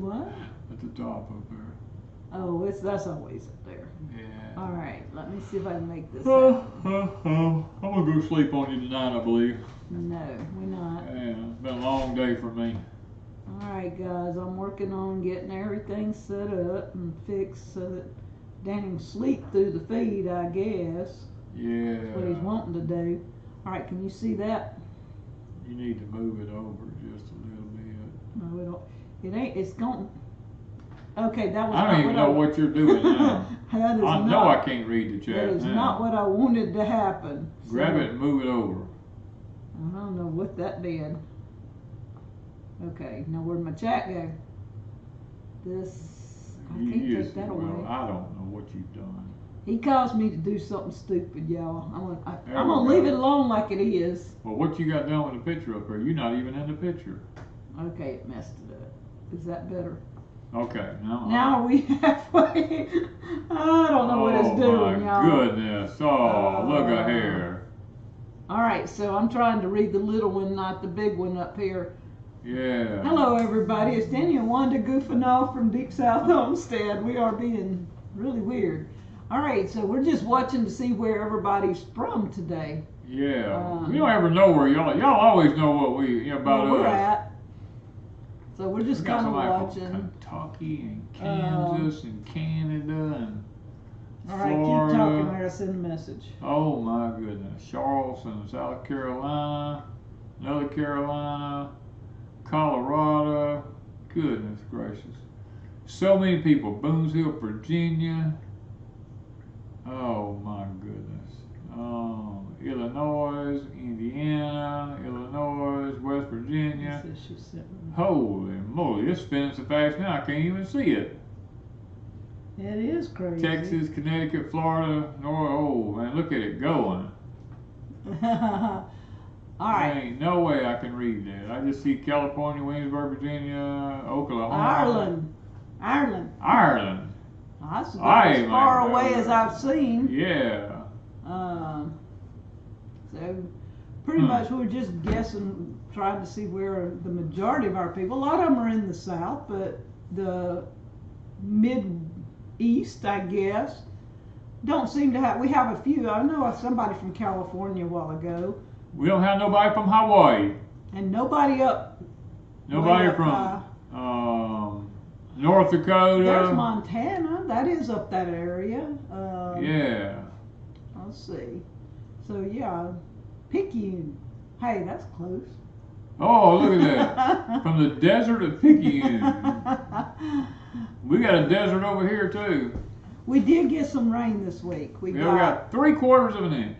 What? At the top up there. Oh, that's always up there. Yeah. All right, let me see if I can make this I'm gonna go sleep on you tonight, I believe. No, we're not. Yeah, it's been a long day for me. All right, guys, I'm working on getting everything set up and fixed so that Danny can sleep through the feed, I guess. Yeah. That's what he's wanting to do. All right, can you see that? You need to move it over just a little bit. No, we don't. It ain't. It's gone. Okay, that was. I don't even know what you're doing now. That is I know I can't read the chat. That is now. not what I wanted to happen. Grab it and move it over. I don't know what that did. Okay, now where'd my chat go? This, I can't take that away. I don't know what you've done. He caused me to do something stupid, y'all. I'm There gonna we leave go. it alone like it is. Well, what you got done with the picture up there? You're not even in the picture. Okay, it messed it up. Is that better? Okay, Now are we halfway? I don't know what it's doing, y'all. Oh my goodness! Oh, look at here. All right, so I'm trying to read the little one, not the big one up here. Yeah. Hello, everybody. It's Danny and Wanda goofing off from Deep South Homestead. We are being really weird. All right, so we're just watching to see where everybody's from today. Yeah. We don't ever know where y'all always know what about where we're us. at. So we're just kind of watching. From Kentucky and Kansas and Canada and all right, Florida. keep talking. I gotta send a message. Oh my goodness. Charleston, South Carolina, North Carolina, Colorado. Goodness gracious. So many people. Boonesville, Virginia. Oh my goodness. Illinois, Indiana, Illinois, West Virginia. Holy moly, it's spinning so fast now I can't even see it. It is crazy. Texas, Connecticut, Florida, oh man, look at it going. All right. There ain't no way I can read that. I just see California, Williamsburg, Virginia, Oklahoma. Ireland. That's about as far away as I've seen. Yeah. So pretty much we're just guessing, trying to see where the majority of our people. A lot of them are in the South, but the Mid-East, I guess, don't seem to have. We have a few. I know somebody from California a while ago. We don't have nobody from Hawaii. And nobody up. Nobody from North Dakota. There's Montana. That is up that area. Yeah. Let's see. So yeah, Pecan. Hey, that's close. Oh, look at that. From the desert of Pecan. We got a desert over here too. We did get some rain this week. We got 3/4 of an inch.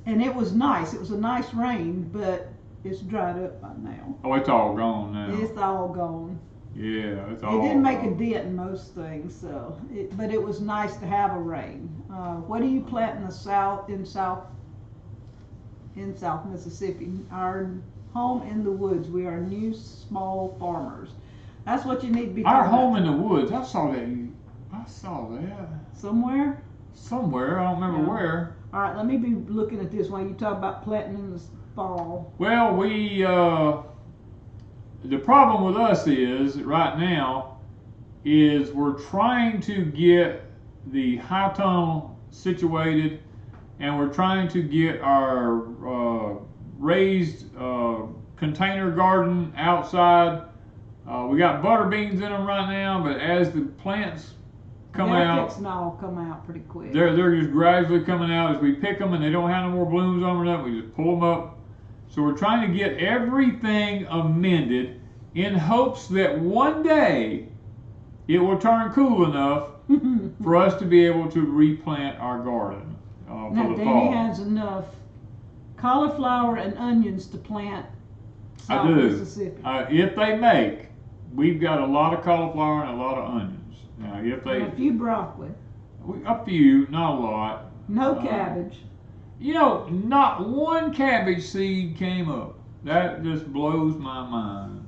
And it was nice. It was a nice rain, but it's dried up by now. Oh, it's all gone now. It's all gone. Yeah, it's all It didn't make gone. a dent in most things, so. But it was nice to have a rain. What do you plant in the South, in South Mississippi? Our home in the woods. We are new small farmers. That's what you need to be talking Our home about. in the woods. I saw that. Somewhere? Somewhere. I don't remember where. All right, let me be looking at this while you talk about planting in the fall. Well, the problem with us is right now is we're trying to get the high tunnel situated, and we're trying to get our raised container garden outside. We got butter beans in them right now, but as the plants come out, Fixing all come out pretty quick. they're just gradually coming out as we pick them, and they don't have no more blooms on them or nothing. We just pull them up. So we're trying to get everything amended in hopes that one day it will turn cool enough for us to be able to replant our garden for now, the Danny fall. has enough cauliflower and onions to plant South I do. Mississippi. If they make, we've got a lot of cauliflower and a lot of onions. Now, if they, and a few broccoli. a few, not a lot. No cabbage. You know, not one cabbage seed came up. That just blows my mind.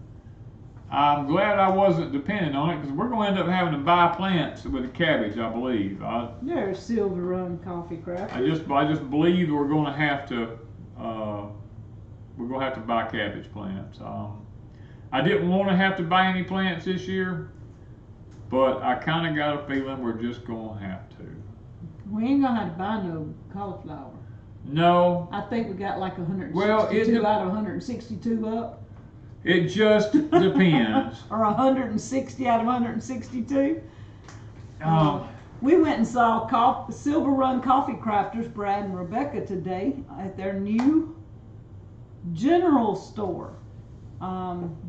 I'm glad I wasn't dependent on it, because we're going to end up having to buy plants with the cabbage, I believe. There's Silver Run coffee crackers. I just believe we're going to have to buy cabbage plants. I didn't want to have to buy any plants this year, But I kind of got a feeling we're just going to have to. We ain't gonna have to buy no cauliflower. No. I think we got like 162 Well, out of 162 up. It just depends. Or 160 out of 162. Um, We went and saw Silver Run Coffee Crafters, Brad and Rebecca, today at their new general store.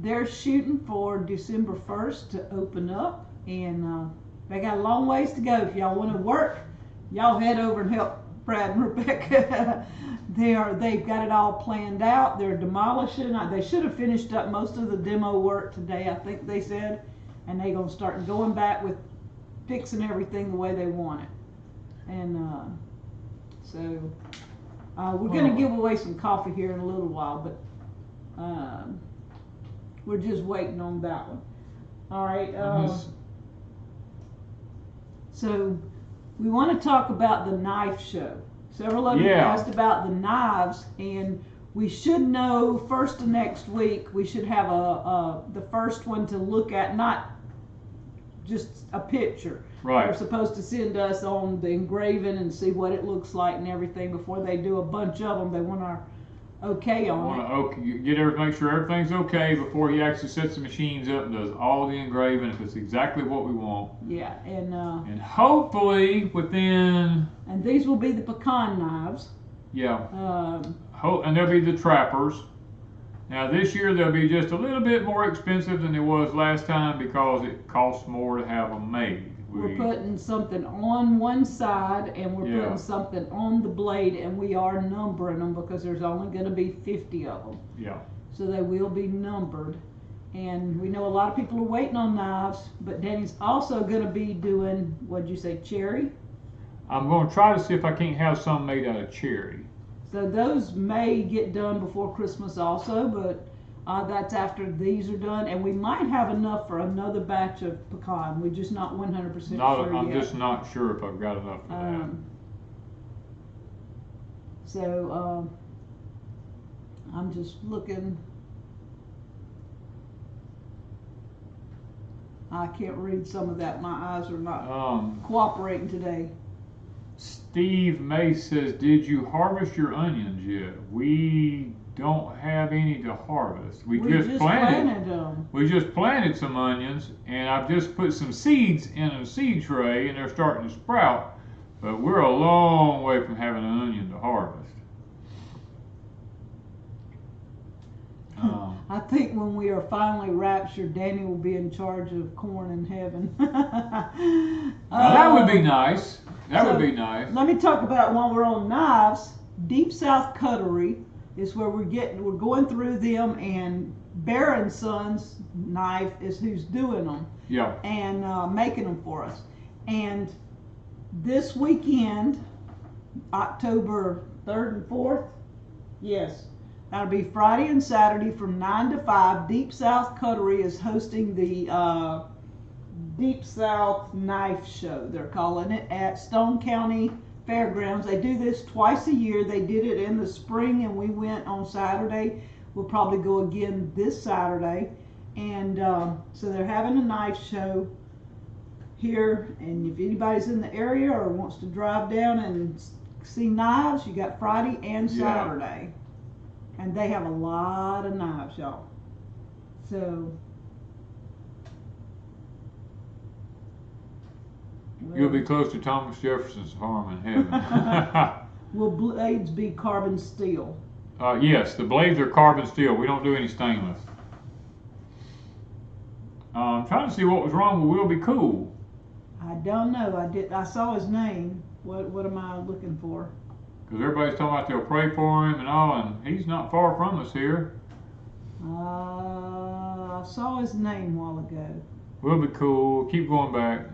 They're shooting for December 1st to open up, and they got a long ways to go. If y'all want to work, y'all head over and help Brad and Rebecca. They've got it all planned out. They're demolishing. They should have finished up most of the demo work today, I think they said, and they're gonna start going back with fixing everything the way they want it. And so we're gonna give away some coffee here in a little while, but we're just waiting on that one. All right. So we want to talk about the knife show. Several of you asked about the knives, and we should know first of next week. We should have the first one to look at, not just a picture. Right. They're supposed to send us on the engraving and see what it looks like and everything before they do a bunch of them. They want our okay on it. Make sure everything's okay before he actually sets the machines up and does all the engraving if it's exactly what we want. Yeah, and hopefully within. And these will be the pecan knives. Yeah. And they'll be the trappers. Now this year they'll be just a little bit more expensive than it was last time because it costs more to have them made. We're putting something on one side and we're putting something on the blade, and we are numbering them because there's only going to be 50 of them. Yeah. So they will be numbered. And we know a lot of people are waiting on knives, but Danny's also going to be doing, what'd you say, cherry? I'm going to try to see if I can't have some made out of cherry. So those may get done before Christmas also, but that's after these are done, and we might have enough for another batch of pecan. We're just not 100% sure I'm yet. just not sure if I've got enough for that. So I'm just looking. I can't read some of that. My eyes are not cooperating today. Steve May says, did you harvest your onions yet? We don't have any to harvest. We just planted them. We just planted some onions, and I've just put some seeds in a seed tray, and they're starting to sprout. But we're a long way from having an onion to harvest. I think when we are finally raptured, Danny will be in charge of corn in heaven. That would be nice. That would be nice. Let me talk about, while we're on knives, Deep South Cutlery is where we're going through them, and Bear & Sons knife is who's doing them. Yeah. And making them for us. And this weekend, October 3rd and 4th, yes, that'll be Friday and Saturday from 9 to 5. Deep South Cutlery is hosting the Deep South Knife Show, they're calling it, at Stone County Fairgrounds. They do this twice a year. They did it in the spring, and we went on Saturday. We'll probably go again this Saturday. And so they're having a knife show here, and if anybody's in the area or wants to drive down and see knives, you got Friday and Saturday. And they have a lot of knives, y'all. So you'll be close to Thomas Jefferson's farm in heaven. Will blades be carbon steel? Yes, the blades are carbon steel. We don't do any stainless. I'm trying to see what was wrong with Will Be Cool. I don't know. I saw his name. What am I looking for? Because everybody's talking about they'll pray for him and all, and he's not far from us here. I saw his name a while ago. Will Be Cool. Keep going back.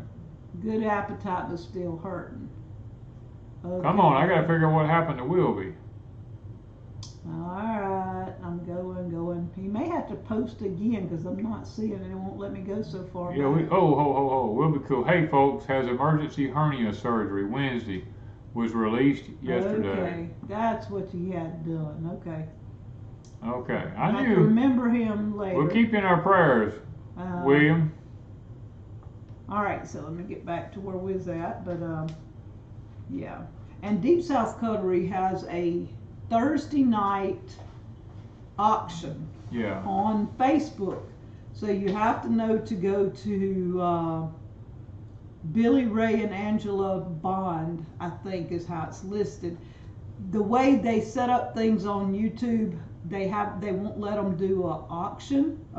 Good appetite, but still hurting. Okay. Come on, I gotta figure out what happened to Wilby. Alright, I'm going. He may have to post again because I'm not seeing it. It won't let me go so far. Yeah, Will Be Cool. Hey folks, has emergency hernia surgery Wednesday. Was released yesterday. Okay, that's what you had done. Okay. Okay, I knew. remember him later. We'll keep you in our prayers, William. All right, so let me get back to where we was at, but yeah. And Deep South Cutlery has a Thursday night auction on Facebook. So you have to know to go to Billy Ray and Angela Bond, I think is how it's listed. The way they set up things on YouTube, they won't let them do a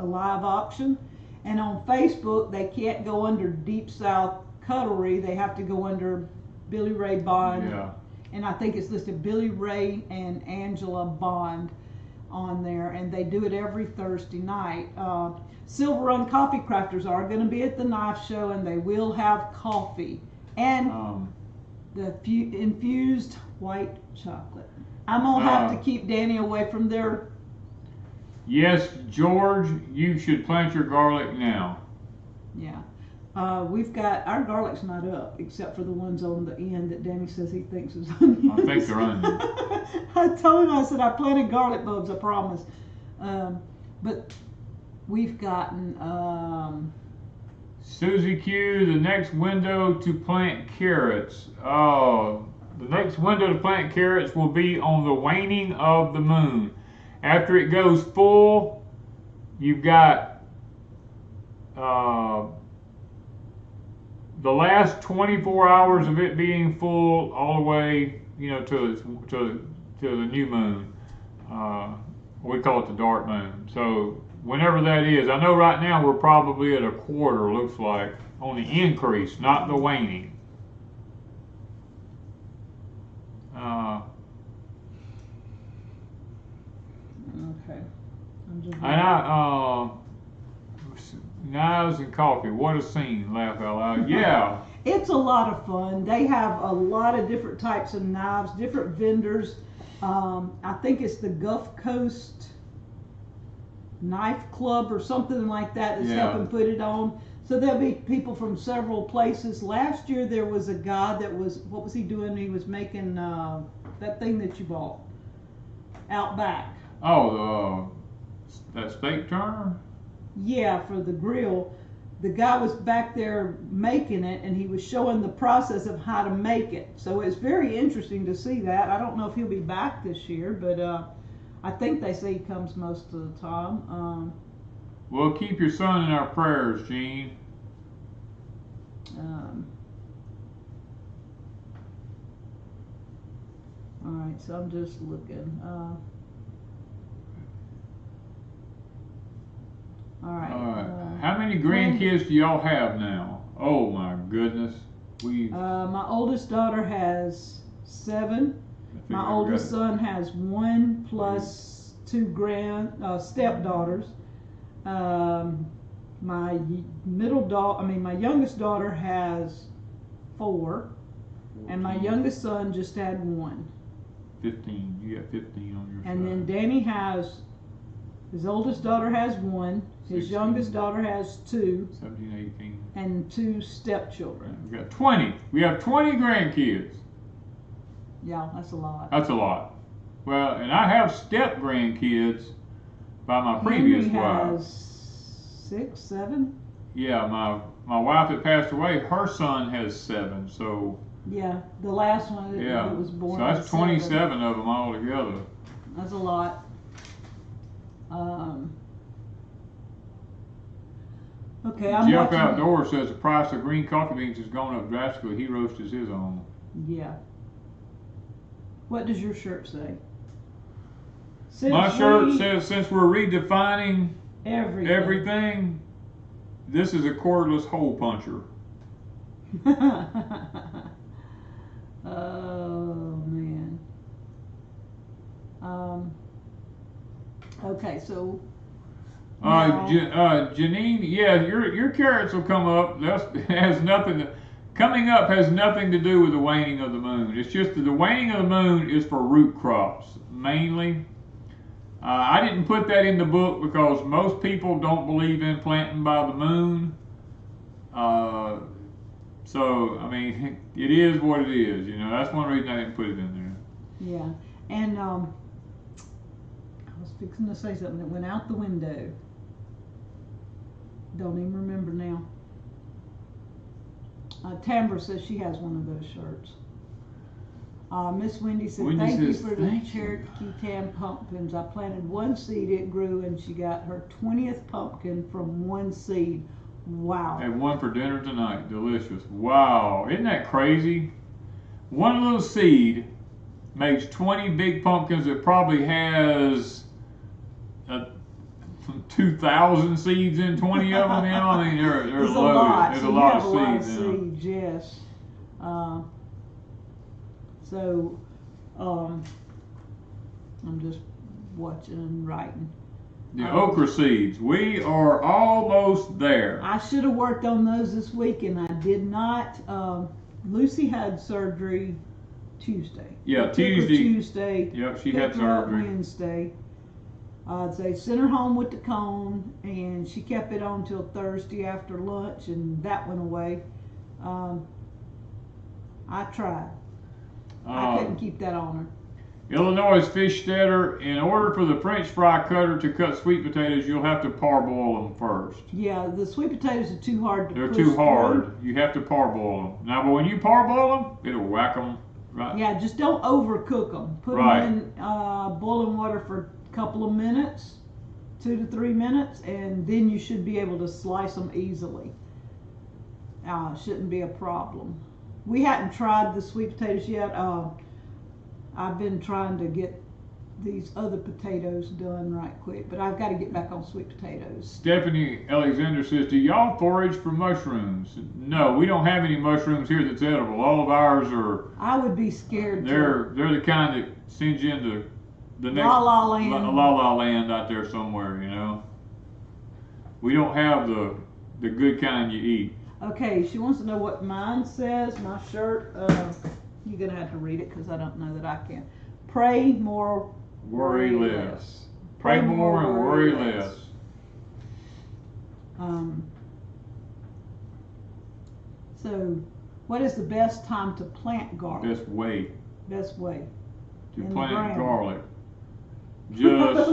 live auction. And on Facebook, they can't go under Deep South Cutlery. They have to go under Billy Ray Bond. Yeah. And I think it's listed Billy Ray and Angela Bond on there. And they do it every Thursday night. Silver Run Coffee Crafters are going to be at the knife show, and they will have coffee and the infused white chocolate. I'm going to have to keep Danny away from their... Yes, George, you should plant your garlic now. Yeah. We've got, our garlic's not up, except for the ones on the end that Danny says he thinks is onions. I think they're onions. I told him, I said, I planted garlic bulbs, I promise. But we've gotten... Susie Q, the next window to plant carrots. Oh, the next window to plant carrots will be on the waning of the moon. After it goes full, you've got the last 24 hours of it being full all the way, to the new moon. We call it the dark moon. So whenever that is, I know right now we're probably at a quarter, looks like, on the increase, not the waning. Okay. I'm just... Knives and coffee, what a scene, laugh out loud. Yeah. It's a lot of fun. They have a lot of different types of knives, different vendors. I think it's the Gulf Coast Knife Club or something like that that's helping put it on. So there'll be people from several places. Last year there was a guy that was, what was he doing? He was making that thing that you bought out back. Oh, that steak turner? Yeah, for the grill. The guy was back there making it, and he was showing the process of how to make it. So it's very interesting to see that. I don't know if he'll be back this year, but I think they say he comes most of the time. Well, keep your son in our prayers, Gene. All right, so I'm just looking. All right. How many grandkids do y'all have now? Oh my goodness. My oldest daughter has 7. My oldest son has 1 plus 2 stepdaughters. My my youngest daughter has 4, and my youngest son just had 1. 15. You got 15 on your side. And then Danny has, his oldest daughter has 1, his 16. youngest daughter has 2, 17, 18. and 2 stepchildren. We got 20. We have 20 grandkids. Yeah, that's a lot. That's a lot. Well, and I have step grandkids by my previous Henry wife. has 6, 7. Yeah, my wife that passed away, her son has 7. So yeah, the last one that was born. So that's 27 of them all together. That's a lot. Okay, I'm Jeff watching. Outdoor says the price of green coffee beans has gone up drastically. He roasts his own. Yeah. What does your shirt say? My shirt says, since we're redefining everything, this is a cordless hole puncher. Oh man. Okay, so. Janine, yeah, your carrots will come up. Coming up has nothing to do with the waning of the moon. It's just that the waning of the moon is for root crops mainly. I didn't put that in the book because most people don't believe in planting by the moon. So I mean, it is what it is. That's one reason I didn't put it in there. Yeah, and I was fixing to say something that went out the window. Don't even remember now. Tambra says she has one of those shirts. Miss Wendy said, Wendy thank you says, for the "Thank you." Cherokee Tam pumpkins. I planted one seed, it grew, and she got her 20th pumpkin from one seed. Wow. Have one for dinner tonight. Delicious. Wow. Isn't that crazy? One little seed makes 20 big pumpkins. It probably has 2,000 seeds in 20 of them. You know, I mean, they're There's loaded. a lot. There's So a you lot have of a lot of seeds. You know. seeds, yes. So, I'm just watching and writing. The okra seeds. We are almost there. I should have worked on those this week, and I did not. Lucy had surgery Tuesday. Yeah, They took her Tuesday. Tuesday. Yep, she had picked her up surgery. Wednesday. They sent her home with the cone, and she kept it on till Thursday after lunch, and that went away. I tried. I couldn't keep that on her. Illinois fish steader. In order for the French fry cutter to cut sweet potatoes, you'll have to parboil them first. Yeah, the sweet potatoes are too hard to They're push too hard. through. You have to parboil them. Now, but when you parboil them, it'll whack them right. Yeah, just don't overcook them. Put Right. them in boiling water for a couple of minutes, 2 to 3 minutes, and then you should be able to slice them easily. Shouldn't be a problem. We hadn't tried the sweet potatoes yet. I've been trying to get these other potatoes done right quick, but I've got to get back on sweet potatoes. Stephanie Alexander says, do y'all forage for mushrooms? No, we don't have any mushrooms here that's edible. All of ours are, I would be scared they're the kind that sends you into the next La La Land. La La Land out there somewhere, you know. We don't have the good kind you eat. Okay, she wants to know what mine says. My shirt, you're going to have to read it because I don't know that I can. Pray more, Worry less. Pray more and worry less. So, what is the best time to plant garlic? Best way Best way. to In the plant ground. garlic. Just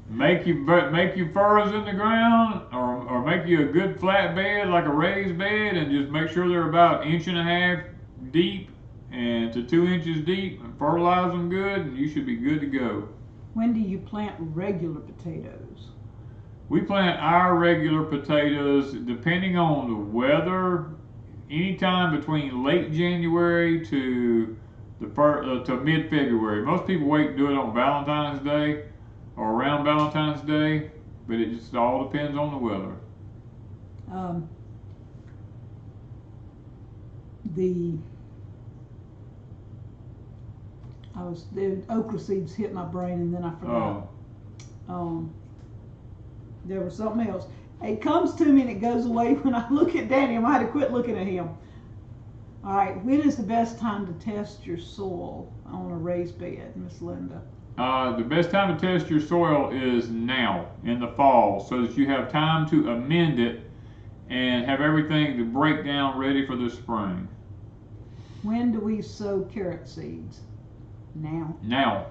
make your furrows in the ground, or make you a good flat bed, like a raised bed, and just make sure they're about 1.5 inches deep and to 2 inches deep, and fertilize them good, and you should be good to go. When do you plant regular potatoes? We plant our regular potatoes depending on the weather, anytime between late January to mid-February. Most people wait to do it on Valentine's Day or around Valentine's Day, but it just all depends on the weather. The okra seeds hit my brain and then I forgot. There was something else. It comes to me and it goes away when I look at Danny. I might have to quit looking at him. All right, when is the best time to test your soil on a raised bed, Miss Linda? The best time to test your soil is now, in the fall, so that you have time to amend it and have everything to break down ready for the spring. When do we sow carrot seeds? Now. Now.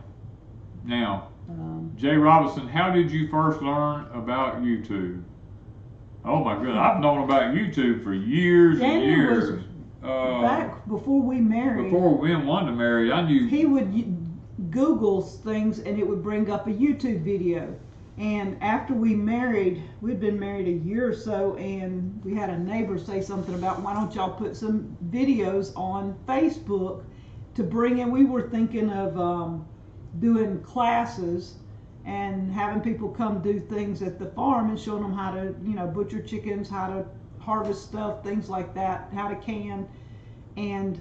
Jay Robinson, how did you first learn about YouTube? Oh my goodness, I've known about YouTube for years Danny and years. was back before we married. Before we and Wanda married, I knew. He would Google things and it would bring up a YouTube video. And after we married, we'd been married a year or so, and we had a neighbor say something about, why don't y'all put some videos on Facebook to bring in. We were thinking of doing classes and having people come do things at the farm and showing them how to, butcher chickens, how to harvest stuff, things like that, how to can. And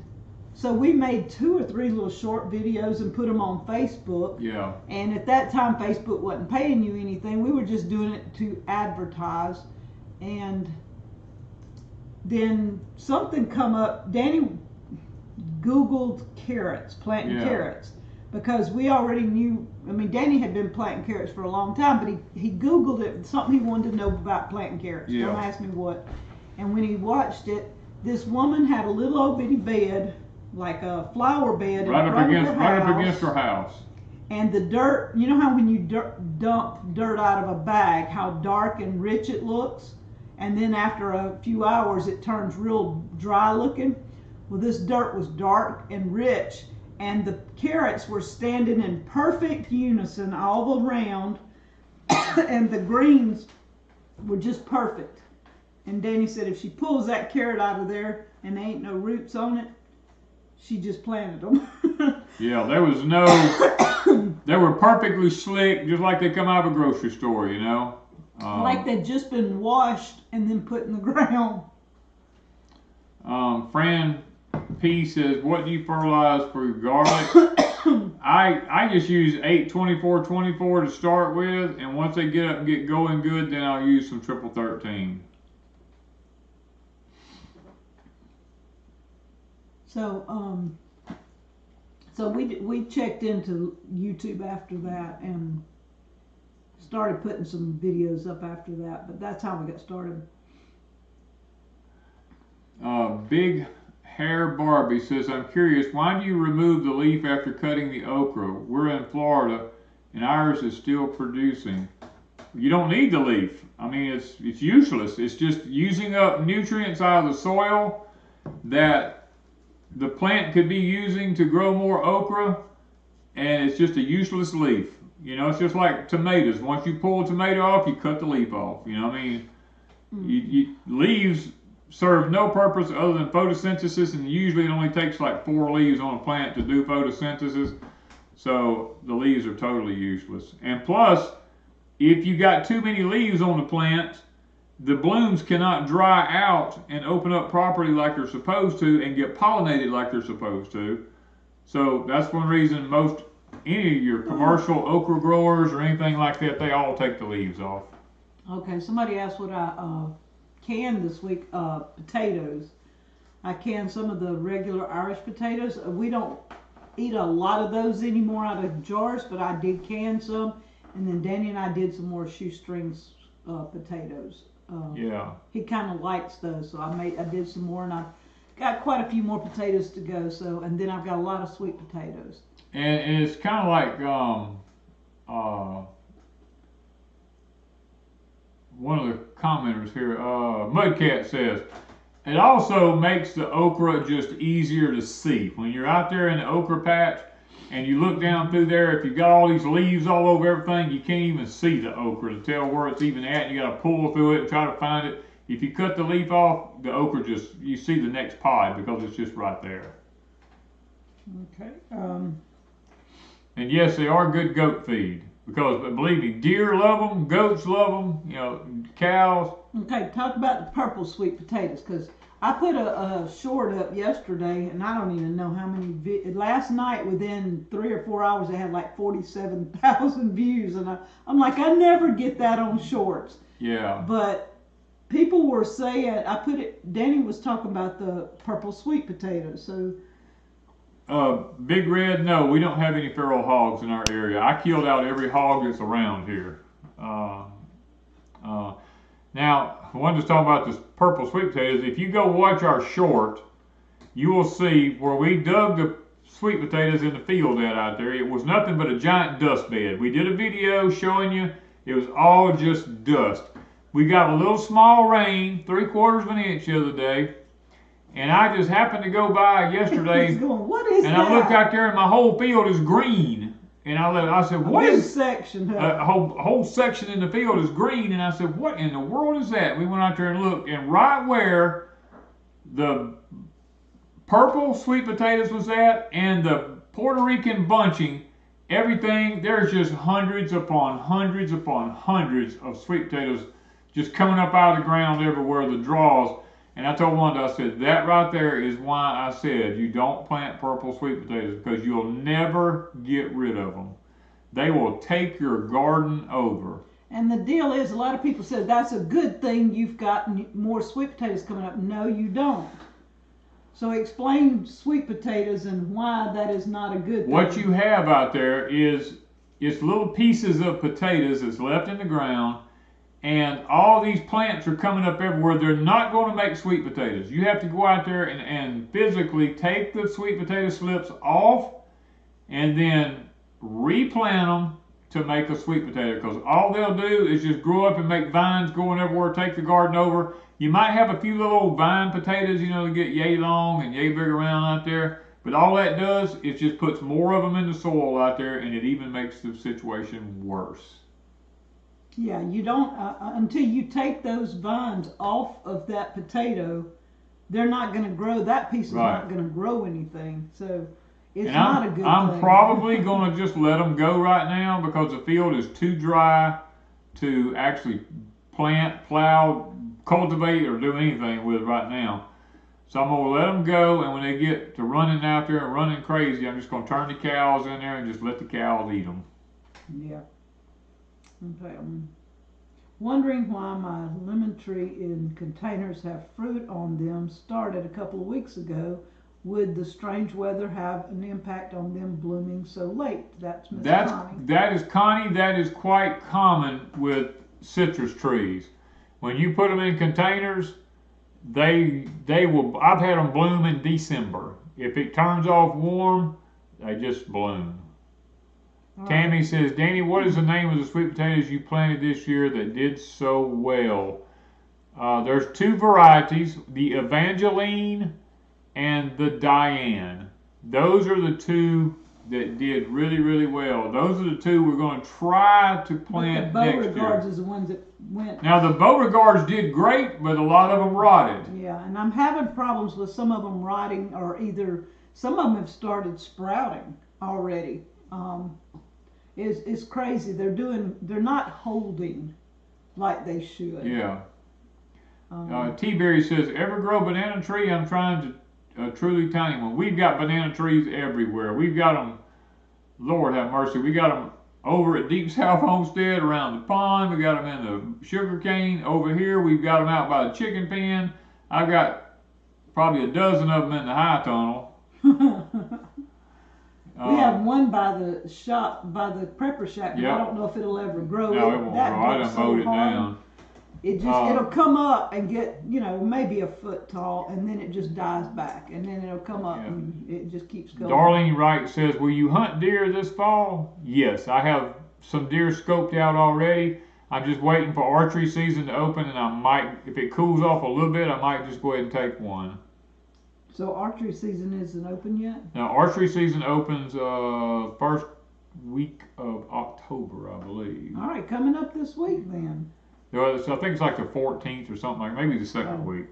so we made 2 or 3 little short videos and put them on Facebook. Yeah. And at that time, Facebook wasn't paying you anything. We were just doing it to advertise. And then something come up. Danny Googled carrots, planting carrots, because we already knew. I mean, Danny had been planting carrots for a long time, but he Googled it, something he wanted to know about planting carrots. Yeah. Don't ask me what. And when he watched it, this woman had a little old bitty bed, like a flower bed, right up against her house. And the dirt, you know how when you dump dirt out of a bag, how dark and rich it looks? and then after a few hours it turns real dry looking. Well, this dirt was dark and rich, and the carrots were standing in perfect unison all around, and the greens were just perfect. And Danny said if she pulls that carrot out of there and there ain't no roots on it, she just planted them. Yeah, there was no, they were perfectly slick, just like they come out of a grocery store, you know. Like they'd just been washed and then put in the ground. Fran P says, what do you fertilize for your garlic? I just use 8-24-24 to start with, and once they get up and get going good, then I'll use some triple 13. So we checked into YouTube after that and started putting some videos up after that, but that's how we got started. Big Hair Barbie says, I'm curious, why do you remove the leaf after cutting the okra? We're in Florida and ours is still producing. You don't need the leaf. I mean, it's useless. It's just using up nutrients out of the soil that the plant could be using to grow more okra, and it's just a useless leaf. You know, it's just like tomatoes. Once you pull a tomato off, you cut the leaf off. You know what I mean? Leaves serve no purpose other than photosynthesis, and usually it only takes like 4 leaves on a plant to do photosynthesis. So the leaves are totally useless. And plus, if you got too many leaves on the plant, the blooms cannot dry out and open up properly like they're supposed to and get pollinated like they're supposed to. So that's one reason any of your commercial okra growers or anything like that, they all take the leaves off. Okay, somebody asked what I canned this week. Potatoes. I canned some of the regular Irish potatoes. We don't eat a lot of those anymore out of jars, but I did can some. And then Danny and I did some more shoestrings potatoes. Yeah. He kind of likes those, so I did some more, and I got quite a few more potatoes to go. So, and then I've got a lot of sweet potatoes. And it's kind of like one of the commenters here, Mudcat says, it also makes the okra just easier to see. When you're out there in the okra patch and you look down through there, if you've got all these leaves all over everything, you can't even see the okra to tell where it's even at. You got to pull through it and try to find it. If you cut the leaf off, the okra you see the next pod because it's just right there. Okay. And yes, they are good goat feed because believe me, deer love them, goats love them, you know, cows. Okay, talk about the purple sweet potatoes, because I put a short up yesterday, and I don't even know how many. Last night, within 3 or 4 hours, it had like 47,000 views, and I'm like, I never get that on shorts. Yeah. But people were saying, Danny was talking about the purple sweet potatoes, so. Big Red, no, we don't have any feral hogs in our area. I killed out every hog that's around here. Now, I wanted to talk about this purple sweet potatoes. If you go watch our short, you will see where we dug the sweet potatoes in the field out there. It was nothing but a giant dust bed. We did a video showing you it was all just dust. We got a little small rain, 3/4 of an inch the other day. And I just happened to go by yesterday, what is and that? I looked out there, and my whole field is green. And I said, "What is section? a whole section in the field is green?" And I said, "What in the world is that?" We went out there and looked, and right where the purple sweet potatoes was at, and the Puerto Rican bunching, everything, there's just hundreds upon hundreds upon hundreds of sweet potatoes just coming up out of the ground everywhere. The draws. And I told Wanda, I said, that right there is why I said you don't plant purple sweet potatoes, because you'll never get rid of them. They will take your garden over. And the deal is, a lot of people said that's a good thing, you've got more sweet potatoes coming up. No, you don't. So explain sweet potatoes and why that is not a good thing. What you have out there is it's little pieces of potatoes that's left in the ground. And all these plants are coming up everywhere. They're not going to make sweet potatoes. You have to go out there and physically take the sweet potato slips off and then replant them to make a sweet potato, because all they'll do is just grow up and make vines going everywhere, take the garden over. You might have a few little old vine potatoes, you know, that get yay long and yay big around out there, but all that does is just puts more of them in the soil out there, and it even makes the situation worse. Yeah, you don't, until you take those vines off of that potato, they're not going to grow. That piece is not going to grow anything. So it's not a good thing. I'm probably going to just let them go right now, because the field is too dry to actually plant, plow, cultivate, or do anything with right now. So I'm going to let them go, and when they get to running out there and running crazy, I'm just going to turn the cows in there and just let the cows eat them. Yeah. Okay. I'm wondering why my lemon tree in containers have fruit on them started a couple of weeks ago. Would the strange weather have an impact on them blooming so late? That's Miss Connie. That is Connie. That is quite common with citrus trees. When you put them in containers, they will. I've had them bloom in December. If it turns off warm, they just bloom. Tammy says, Danny, what is the name of the sweet potatoes you planted this year that did so well? There's two varieties, the Evangeline and the Diane. Those are the two that did really, really well. Those are the two we're going to try to plant next year. The Beauregards is the ones that went. Now, the Beauregards did great, but a lot of them rotted. Yeah, and I'm having problems with some of them rotting, or either some of them have started sprouting already. It's crazy. They're not holding like they should. Yeah. T-Berry says, ever grow banana tree? I'm trying to a truly tiny one. We've got banana trees everywhere. We've got them, Lord have mercy, we got them over at Deep South Homestead around the pond. We got them in the sugar cane over here. We've got them out by the chicken pen. I've got probably a dozen of them in the high tunnel. We have one by the shop, by the prepper shack, but I don't know if it'll ever grow. No, it won't grow. I done mowed it down. It just, it'll come up and get, maybe a foot tall, and then it just dies back, and then it'll come up and it just keeps going. Darlene Wright says, will you hunt deer this fall? Yes, I have some deer scoped out already. I'm just waiting for archery season to open, and I might, if it cools off a little bit, I might just go ahead and take one. So archery season isn't open yet? Now, archery season opens first week of October, I believe. All right, coming up this week then. So I think it's like the 14th or something, like maybe the second week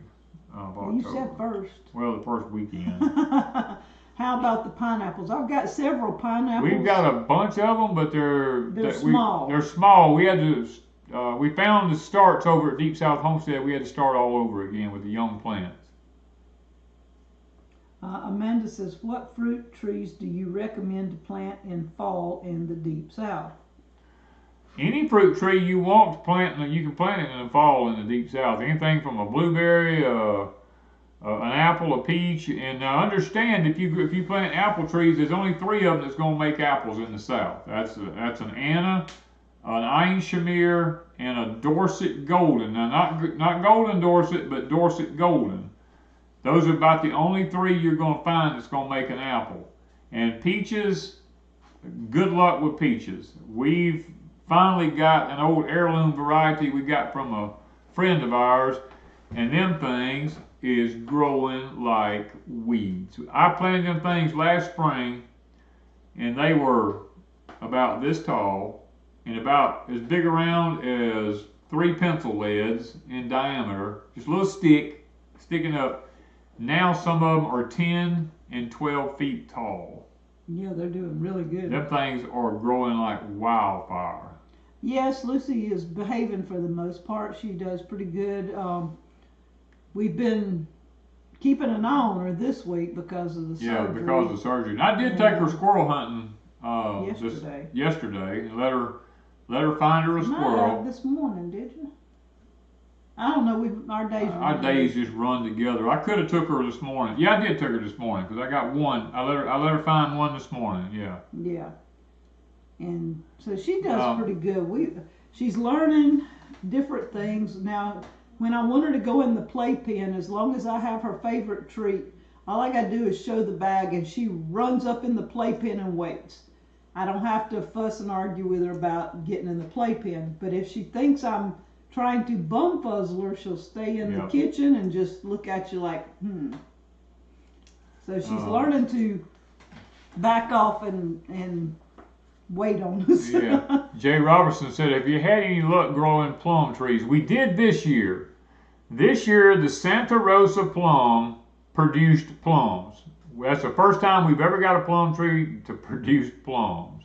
of October. You said first. Well, the first weekend. How about the pineapples? I've got several pineapples. We've got a bunch of them, but they're small. They're small. We had to. We found the starts over at Deep South Homestead. We had to start all over again with the young plants. Amanda says, what fruit trees do you recommend to plant in fall in the Deep South? Any fruit tree you want to plant, you can plant it in the fall in the Deep South. Anything from a blueberry, an apple, a peach, and now understand if you plant apple trees, there's only 3 of them that's going to make apples in the South. That's an Anna, an Ein Shamir, and a Dorset Golden. Now not Golden Dorset, but Dorset Golden. Those are about the only 3 you're going to find that's going to make an apple. And peaches, good luck with peaches. We've finally got an old heirloom variety we got from a friend of ours, and them things is growing like weeds. I planted them things last spring, and they were about this tall and about as big around as 3 pencil leads in diameter, just a little stick sticking up. Now some of them are 10 and 12 feet tall. Yeah, they're doing really good. Them things are growing like wildfire. Yes, Lucy is behaving for the most part. She does pretty good. We've been keeping an eye on her this week because of the surgery. Yeah, because of the surgery. And I did take her squirrel hunting yesterday. And let her find her a squirrel. Not this morning, did you? I don't know. Our days just run together. I could have took her this morning. Yeah, I did take her this morning because I got one. I let her find one this morning. Yeah. Yeah. And so she does pretty good. She's learning different things now. When I want her to go in the playpen, as long as I have her favorite treat, all I gotta do is show the bag, and she runs up in the playpen and waits. I don't have to fuss and argue with her about getting in the playpen. But if she thinks I'm trying to bumfuzzle her, she'll stay in the kitchen and just look at you like, So she's learning to back off and wait on us. Yeah. Jay Robertson said, have you had any luck growing plum trees? We did this year. This year, the Santa Rosa plum produced plums. That's the first time we've ever got a plum tree to produce plums.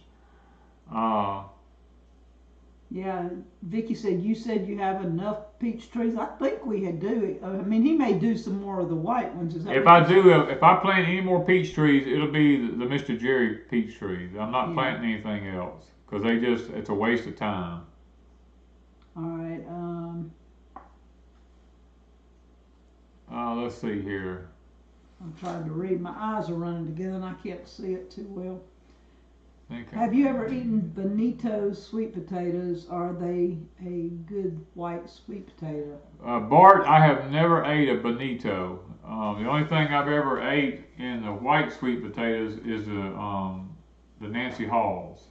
Yeah, Vicky said, you said you have enough peach trees. I think we do. I mean, he may do some more of the white ones. Is that if I plant any more peach trees, it'll be the Mr. Jerry peach trees. I'm not planting anything else because it's a waste of time. All right. Let's see here. I'm trying to read. My eyes are running together and I can't see it too well. Have you ever eaten Benito's sweet potatoes? Are they a good white sweet potato? Bart, I have never ate a Benito. The only thing I've ever ate in the white sweet potatoes is the Nancy Halls.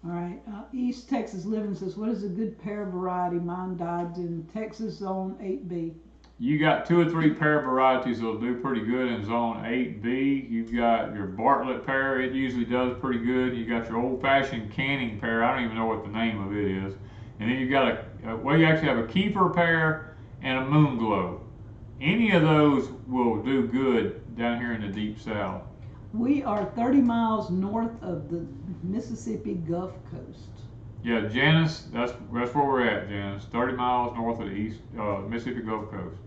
All right. East Texas Living says, what is a good pear variety? Mine died in Texas Zone 8B. You got 2 or 3 pear varieties that'll do pretty good in Zone 8B. You've got your Bartlett pear, it usually does pretty good. You got your old-fashioned canning pear, I don't even know what the name of it is. And then you've got you actually have a Kiefer pear and a Moonglow. Any of those will do good down here in the Deep South. We are 30 miles north of the Mississippi Gulf Coast. Yeah, Janice, that's where we're at, Janice. 30 miles north of the Mississippi Gulf Coast.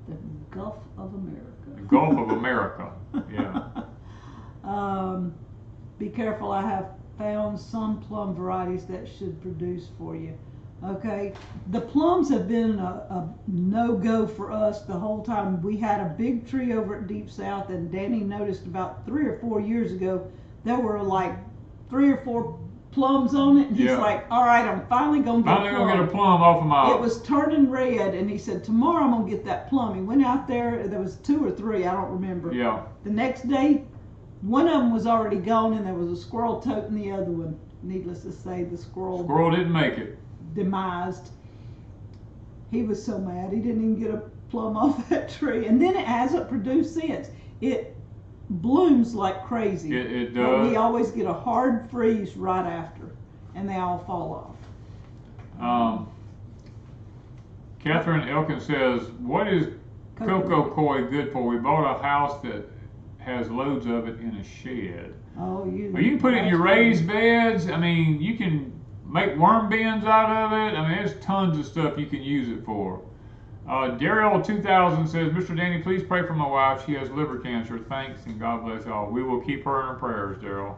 The Gulf of America. The Gulf of America, yeah. Be careful, I have found some plum varieties that should produce for you. Okay, the plums have been a no-go for us the whole time. We had a big tree over at Deep South, and Danny noticed about 3 or 4 years ago, there were like 3 or 4 plums on it, and he's like, all right, I'm finally gonna get a plum off of my... It was turning red, and he said, tomorrow I'm gonna get that plum. He went out there was 2 or 3, I don't remember. Yeah. The next day, one of them was already gone, and there was a squirrel toting the other one. Needless to say, the squirrel didn't make it. Demised. He was so mad he didn't even get a plum off that tree, and then it hasn't produced since. It blooms like crazy. It does. But we always get a hard freeze right after, and they all fall off. Catherine Elkin says, what is cocoa coir good for? We bought a house that has loads of it in a shed. Oh, you can put it in your raised beds. I mean, you can make worm bins out of it. I mean, there's tons of stuff you can use it for. Daryl 2000 says, Mr. Danny, please pray for my wife. She has liver cancer. Thanks, and God bless all. We will keep her in our prayers, Daryl.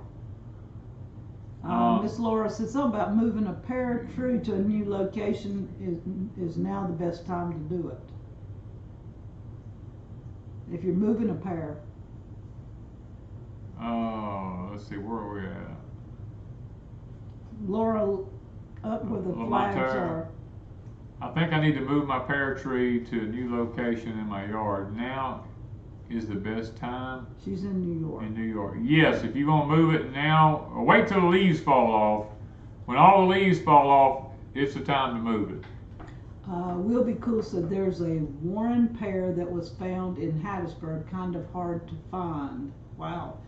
Miss Laura said something about moving a pear tree to a new location is now the best time to do it. If you're moving a pear. Let's see, where are we at? Laura, up where the flags are. I think I need to move my pear tree to a new location in my yard. Now is the best time. She's in New York. In New York. Yes, if you're going to move it now, or wait till the leaves fall off. When all the leaves fall off, it's the time to move it. Will Be Cool said there's a Warren pear that was found in Hattiesburg, kind of hard to find. Wow.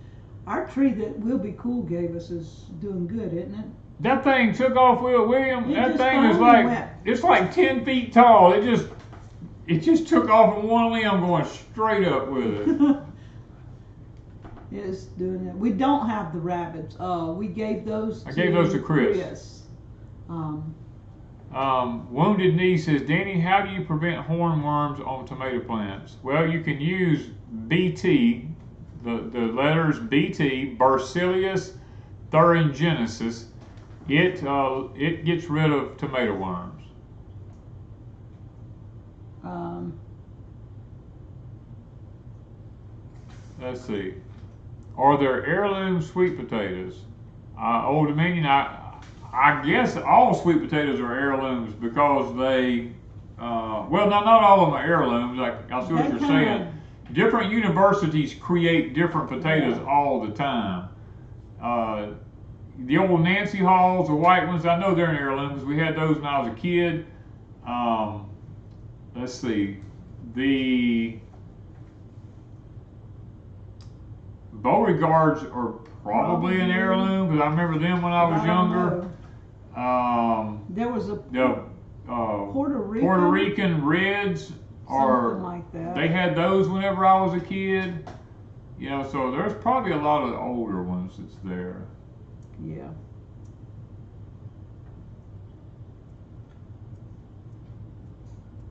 Our tree that Will Be Cool gave us is doing good, isn't it? That thing took off, William. That thing is like, it's like 10 feet tall. It just took off on one limb going straight up with it. It's doing it. We don't have the rabbits. We gave those I gave those to Chris. Wounded Knee says, Danny, how do you prevent hornworms on tomato plants? Well, you can use BT, the letters BT, Bacillus thuringiensis. It gets rid of tomato worms. Let's see. Are there heirloom sweet potatoes? Old Dominion, I guess all sweet potatoes are heirlooms because they, well, not all of them are heirlooms. Like I see what you're saying. Different universities create different potatoes all the time. the old Nancy Halls, the white ones, I know they're an heirloom because we had those when I was a kid. Let's see, the Beauregards are probably an heirloom because I remember them when I was younger. There was a Puerto Rican Reds, or something like that. They had those whenever I was a kid. You know, so there's probably a lot of the older ones that's there. Yeah.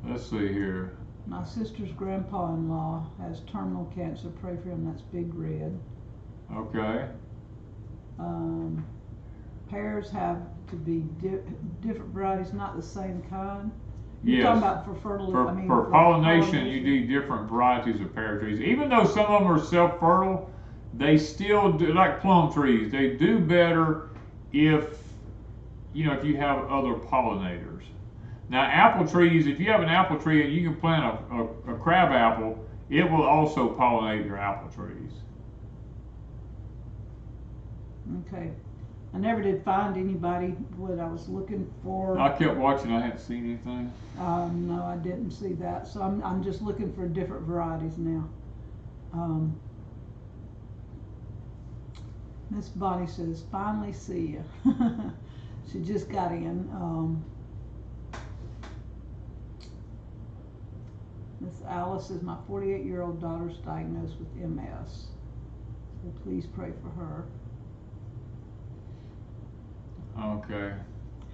Let's see here. My sister's grandpa-in-law has terminal cancer. Pray for him. That's Big Red. Okay. Pears have to be different varieties, not the same kind. You're Yes. talking about for fertility. For pollination, you need different varieties of pear trees. Even though some of them are self-fertile, they still do, like plum trees, they do better if, you know, if you have other pollinators. Now, apple trees, if you have an apple tree and you can plant a crab apple, it will also pollinate your apple trees. Okay. I never did find anybody what I was looking for. I kept watching, I hadn't seen anything. No, I didn't see that. So I'm just looking for different varieties now. Miss Bonnie says, finally see ya. She just got in. Miss Alice says, my 48-year-old daughter's diagnosed with MS. So please pray for her. Okay.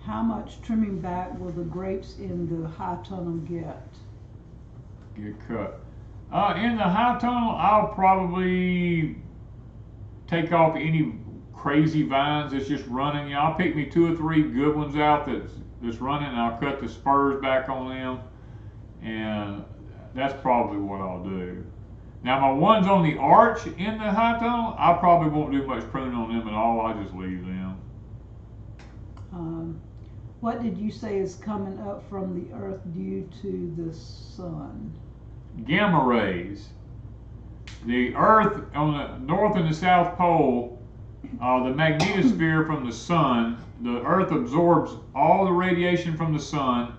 How much trimming back will the grapes in the high tunnel get? Get cut. In the high tunnel, I'll probably take off any crazy vines that's just running. You know, I'll pick me 2 or 3 good ones out that's running, and I'll cut the spurs back on them, and that's probably what I'll do. Now, my ones on the arch in the high tunnel, I probably won't do much pruning on them at all. I'll just leave them. What did you say is coming up from the earth due to the sun? Gamma rays. The earth on the north and the south pole, the magnetosphere from the sun, the earth absorbs all the radiation from the sun,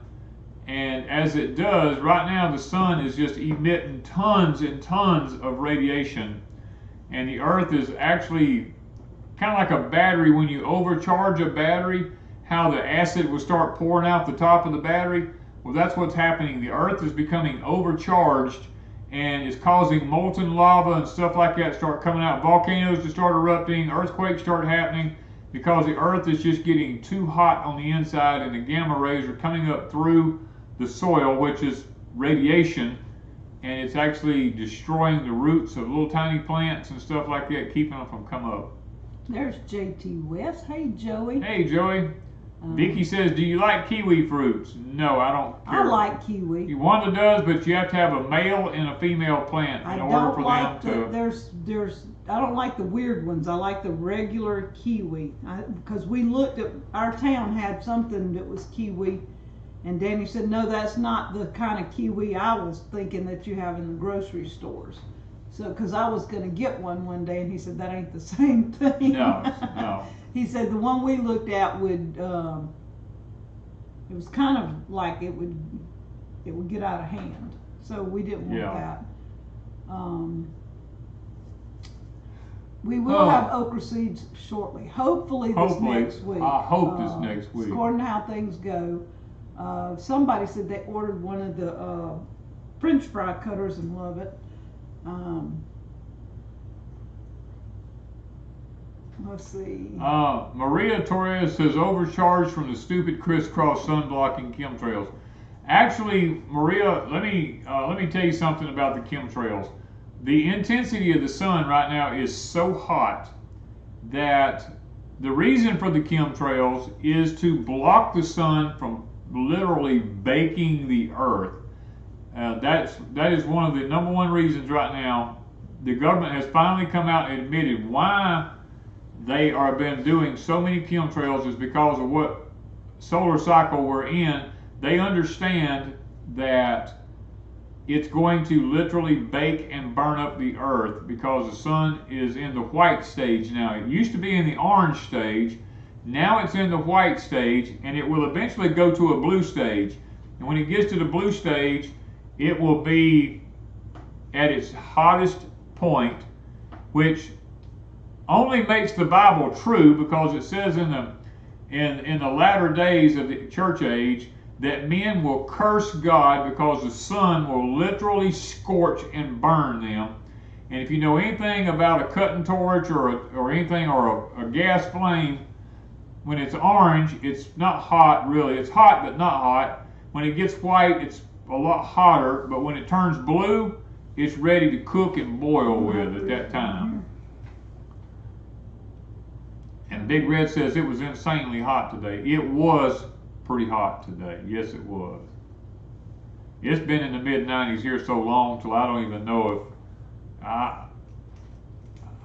and as it does, right now the sun is just emitting tons and tons of radiation, and the earth is actually kind of like a battery. When you overcharge a battery, how the acid will start pouring out the top of the battery. Well, that's what's happening. The earth is becoming overcharged and is causing molten lava and stuff like that to start coming out. Volcanoes to start erupting, earthquakes start happening because the earth is just getting too hot on the inside, and the gamma rays are coming up through the soil, which is radiation, and it's actually destroying the roots of little tiny plants and stuff like that, keeping them from coming up. There's JT West. Hey, Joey. Hey, Joey. Vicky says, do you like kiwi fruits? No, I don't care. I like kiwi. Wanda does, but you have to have a male and a female plant in order for them to... I don't like the weird ones. I like the regular kiwi. Because we looked at, our town had something that was kiwi, and Danny said, no, that's not the kind of kiwi I was thinking that you have in the grocery stores. So, because I was going to get one day, and he said, that ain't the same thing. No. He said the one we looked at would, it was kind of like it would get out of hand. So we didn't want that. We will have okra seeds shortly. Hopefully next week. I hope this next week. According to how things go. Somebody said they ordered one of the French fry cutters and love it. Let's see. Maria Torres says overcharged from the stupid crisscross sunblocking chemtrails. Actually, Maria, let me tell you something about the chemtrails. The intensity of the sun right now is so hot that the reason for the chemtrails is to block the sun from literally baking the earth. That is one of the #1 reasons right now. The government has finally come out and admitted why they are been doing so many chemtrails is because of what solar cycle we're in. They understand that it's going to literally bake and burn up the earth because the sun is in the white stage now. It used to be in the orange stage, Now it's in the white stage, and it will eventually go to a blue stage. And when it gets to the blue stage, it will be at its hottest point, which only makes the Bible true, because it says in the latter days of the church age that men will curse God because the sun will literally scorch and burn them. And if you know anything about a cutting torch or anything, or a gas flame, when it's orange, it's not hot really. It's hot but not hot. When it gets white, it's a lot hotter, but when it turns blue, it's ready to cook and boil with at that time. And Big Red says it was insanely hot today. It was pretty hot today. Yes, it was. It's been in the mid-90s here so long till I don't even know if I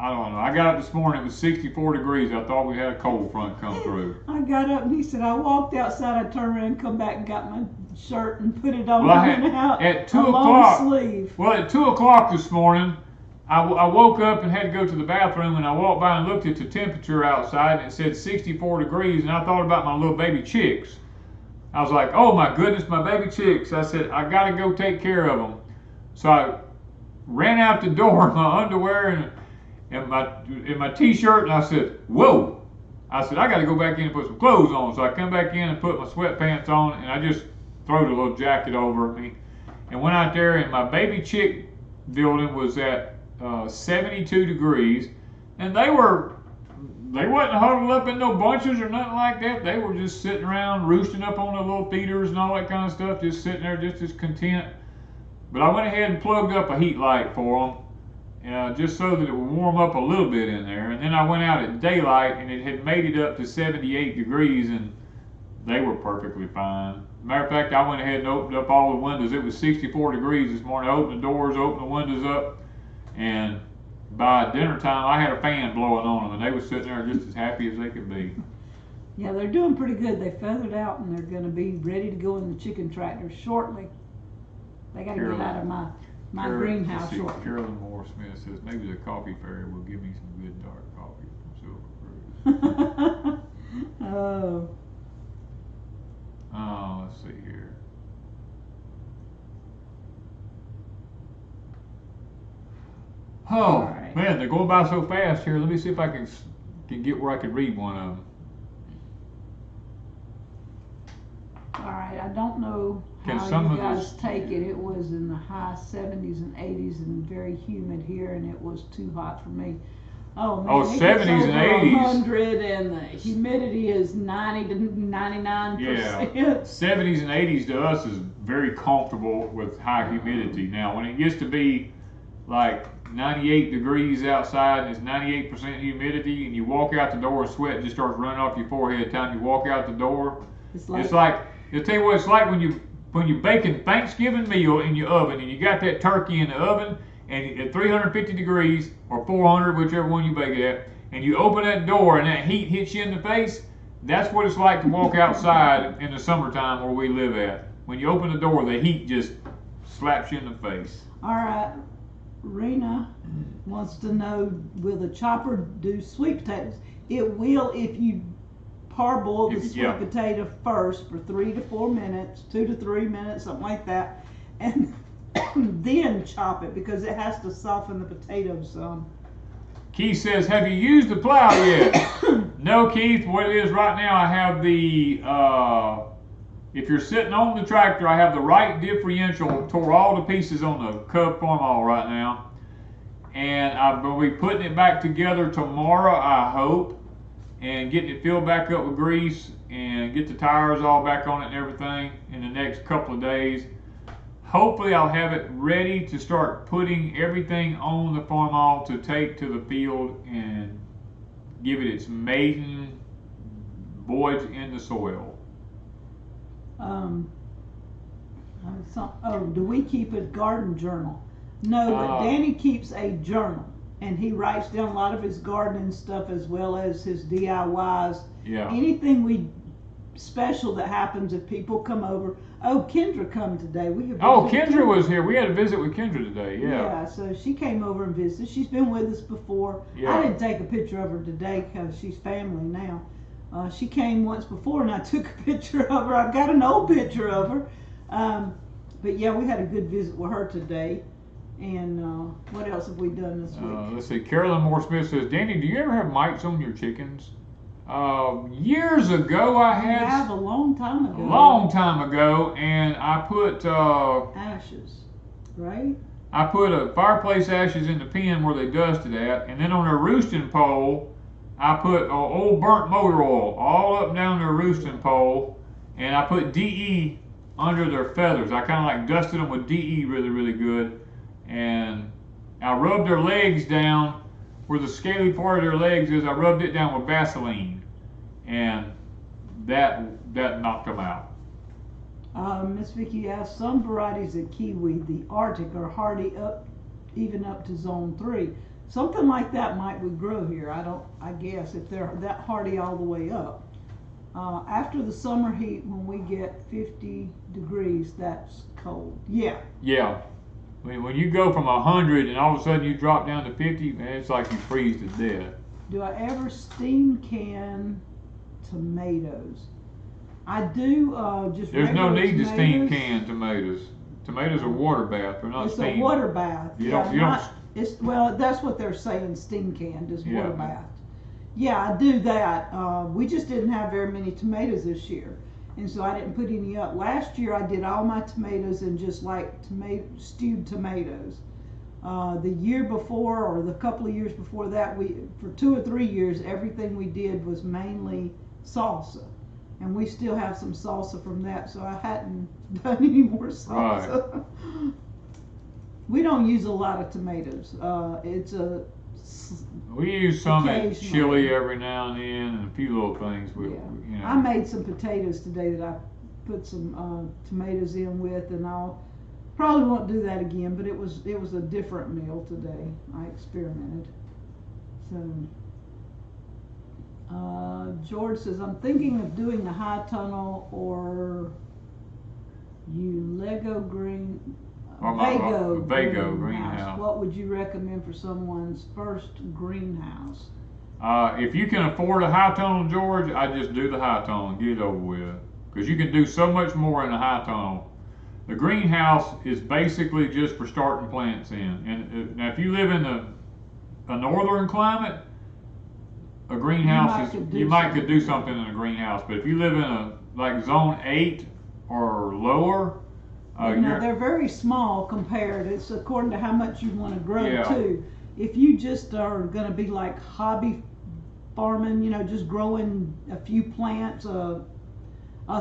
don't know. I got up this morning, it was 64 degrees. I thought we had a cold front come through. I got up and he said, I walked outside, I turned around and come back and got my shirt and put it on and went out. At 2 o'clock. Sleeve. Well, at 2 o'clock this morning, I woke up and had to go to the bathroom, and I walked by and looked at the temperature outside, and it said 64 degrees, and I thought about my little baby chicks. I was like, oh my goodness, my baby chicks. I said, I got to go take care of them. So I ran out the door in my underwear and my t-shirt, and I said, whoa. I said, I got to go back in and put some clothes on. So I come back in and put my sweatpants on, and I just threw the little jacket over me and went out there, and my baby chick building was at 72 degrees, and they wasn't huddled up in no bunches or nothing like that. They were just sitting around roosting up on their little feeders and all that kind of stuff, just sitting there just as content. But I went ahead and plugged up a heat light for them, just so that it would warm up a little bit in there. And then I went out at daylight, and it had made it up to 78 degrees, and they were perfectly fine. Matter of fact, I went ahead and opened up all the windows. It was 64 degrees this morning. I opened the doors, opened the windows up, and by dinner time, I had a fan blowing on them, and they were sitting there just as happy as they could be. Yeah, they're doing pretty good. They feathered out, and they're going to be ready to go in the chicken tractor shortly. They got to get out of my greenhouse shortly. Carolyn Moore Smith says, maybe the coffee fairy will give me some good dark coffee from Silver Cruise. Oh, let's see here. Oh, right. Man, they're going by so fast here. Let me see if I can get where I can read one of them. All right, I don't know how you guys take it. It was in the high 70s and 80s and very humid here, and it was too hot for me. Oh, man, 70s and 80s. 100, and the humidity is 90 to 99%. Yeah, 70s and 80s to us is very comfortable with high humidity. Now, when it gets to be like 98 degrees outside and it's 98% humidity, and you walk out the door and sweat just starts running off your forehead the time you walk out the door, it's like I'll tell you what it's like when you're baking Thanksgiving meal in your oven, and you got that turkey in the oven, and at 350 degrees or 400, whichever one you bake it at, and you open that door and that heat hits you in the face. That's what it's like to walk outside in the summertime where we live at. When you open the door, the heat just slaps you in the face. All right, Rena wants to know, will the chopper do sweet potatoes? It will if you parboil the sweet potato first for 3 to 4 minutes, 2 to 3 minutes, something like that, and then chop it, because it has to soften the potatoes some. Keith says, have you used the plow yet? No, Keith. What it is right now, I have the, if you're sitting on the tractor, I have the right differential, tore all the pieces on the Cub Farm all right now. And I'm going to be putting it back together tomorrow, I hope, and getting it filled back up with grease and get the tires all back on it and everything in the next couple of days. Hopefully I'll have it ready to start putting everything on the farm all to take to the field and give it its maiden voyage in the soil. Do we keep a garden journal? No, but Danny keeps a journal, and he writes down a lot of his gardening stuff as well as his DIYs. Yeah. Anything special that happens if people come over. Oh, Kendra come today. Kendra was here. We had a visit with Kendra today. Yeah, so she came over and visited. She's been with us before. Yeah. I didn't take a picture of her today because she's family now. She came once before and I took a picture of her. I've got an old picture of her. But yeah, we had a good visit with her today. And what else have we done this week? Let's see. Carolyn Moore Smith says, Danny, do you ever have mites on your chickens? Years ago, I had. I have a long time ago. A long time ago, and I put ashes, right? I put fireplace ashes in the pen where they dusted at, and then on their roosting pole, I put old burnt motor oil all up and down their roosting pole, and I put DE under their feathers. I kind of like dusted them with DE really, really good, and I rubbed their legs down where the scaly part of their legs is. I rubbed it down with Vaseline, and that knocked them out. Miss Vicky asked, some varieties of kiwi, the Arctic, are hardy even up to zone 3. Something like that would grow here. I guess if they're that hardy all the way up. After the summer heat, when we get 50 degrees, that's cold. Yeah. Yeah. When you go from 100 and all of a sudden you drop down to 50, man, it's like you freeze to death. Do I ever steam can tomatoes? I do. Just there's no need tomatoes. to steam can tomatoes. Tomatoes are water bath. They're not steamed. It's a water bath. You don't. Well, that's what they're saying. Steam canned is water bath. Yeah, I do that. We just didn't have very many tomatoes this year, and so I didn't put any up. Last year I did all my tomatoes in just like stewed tomatoes. The year before, or the couple of years before that, for 2 or 3 years, everything we did was mainly salsa. And we still have some salsa from that, so I hadn't done any more salsa. Right. We don't use a lot of tomatoes. We use some in chili every now and then, and a few little things. I made some potatoes today that I put some tomatoes in with, and I'll probably won't do that again. But it was a different meal today. I experimented. So. George says, I'm thinking of doing the high tunnel or Vago greenhouse. What would you recommend for someone's first greenhouse? If you can afford a high tunnel, George, I just do the high tunnel and get it over with. Because you can do so much more in a high tunnel. The greenhouse is basically just for starting plants in. And now if you live in a northern climate, a greenhouse you might could do something in a greenhouse, but if you live in like zone 8 or lower, they're very small compared. It's according to how much you want to grow too. If you just are going to be like hobby farming, just growing a few plants, a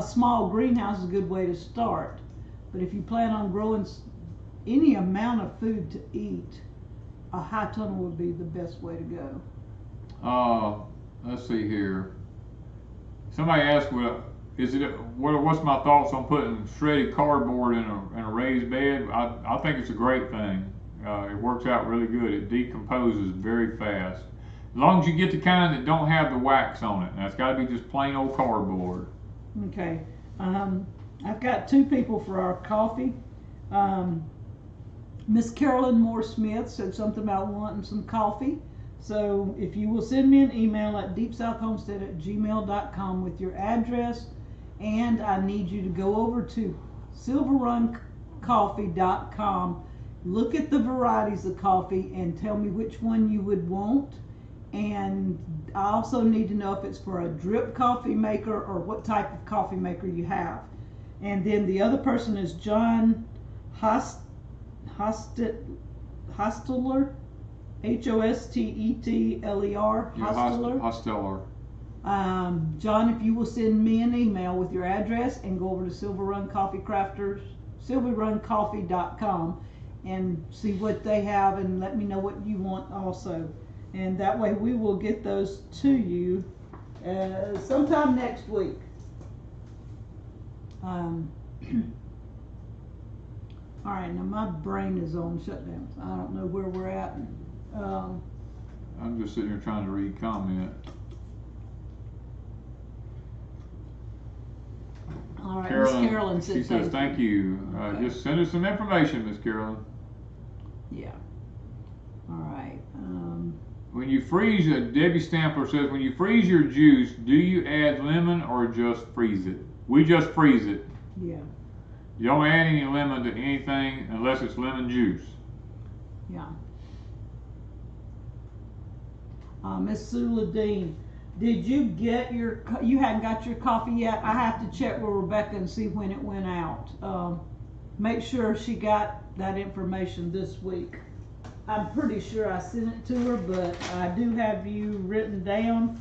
small greenhouse is a good way to start. But if you plan on growing any amount of food to eat, a high tunnel would be the best way to go. Let's see here. Somebody asked, what's my thoughts on putting shredded cardboard in a raised bed? I think it's a great thing. It works out really good. It decomposes very fast. As long as you get the kind that don't have the wax on it. Now, it's got to be just plain old cardboard. Okay. I've got 2 people for our coffee. Miss Carolyn Moore Smith said something about wanting some coffee. So if you will send me an email at deepsouthhomestead@gmail.com with your address, and I need you to go over to silverruncoffee.com, look at the varieties of coffee and tell me which one you would want. And I also need to know if it's for a drip coffee maker or what type of coffee maker you have. And then the other person is John Hostetler, Hostettler, Hostettler. John, if you will send me an email with your address and go over to silverruncoffee.com and see what they have and let me know what you want also. And that way we will get those to you sometime next week. All right, now my brain is on shutdown. I don't know where we're at. I'm just sitting here trying to read comment. All right, Miss Carolyn says, she says, thank you. Okay. Just send us some information, Miss Carolyn. Yeah. All right. when you freeze, Debbie Stampler says, when you freeze your juice, do you add lemon or just freeze it? We just freeze it. Yeah. You don't add any lemon to anything unless it's lemon juice. Yeah. Miss Sula Dean, did you get you hadn't got your coffee yet? I have to check with Rebecca and see when it went out. Make sure she got that information this week. I'm pretty sure I sent it to her, but I do have you written down,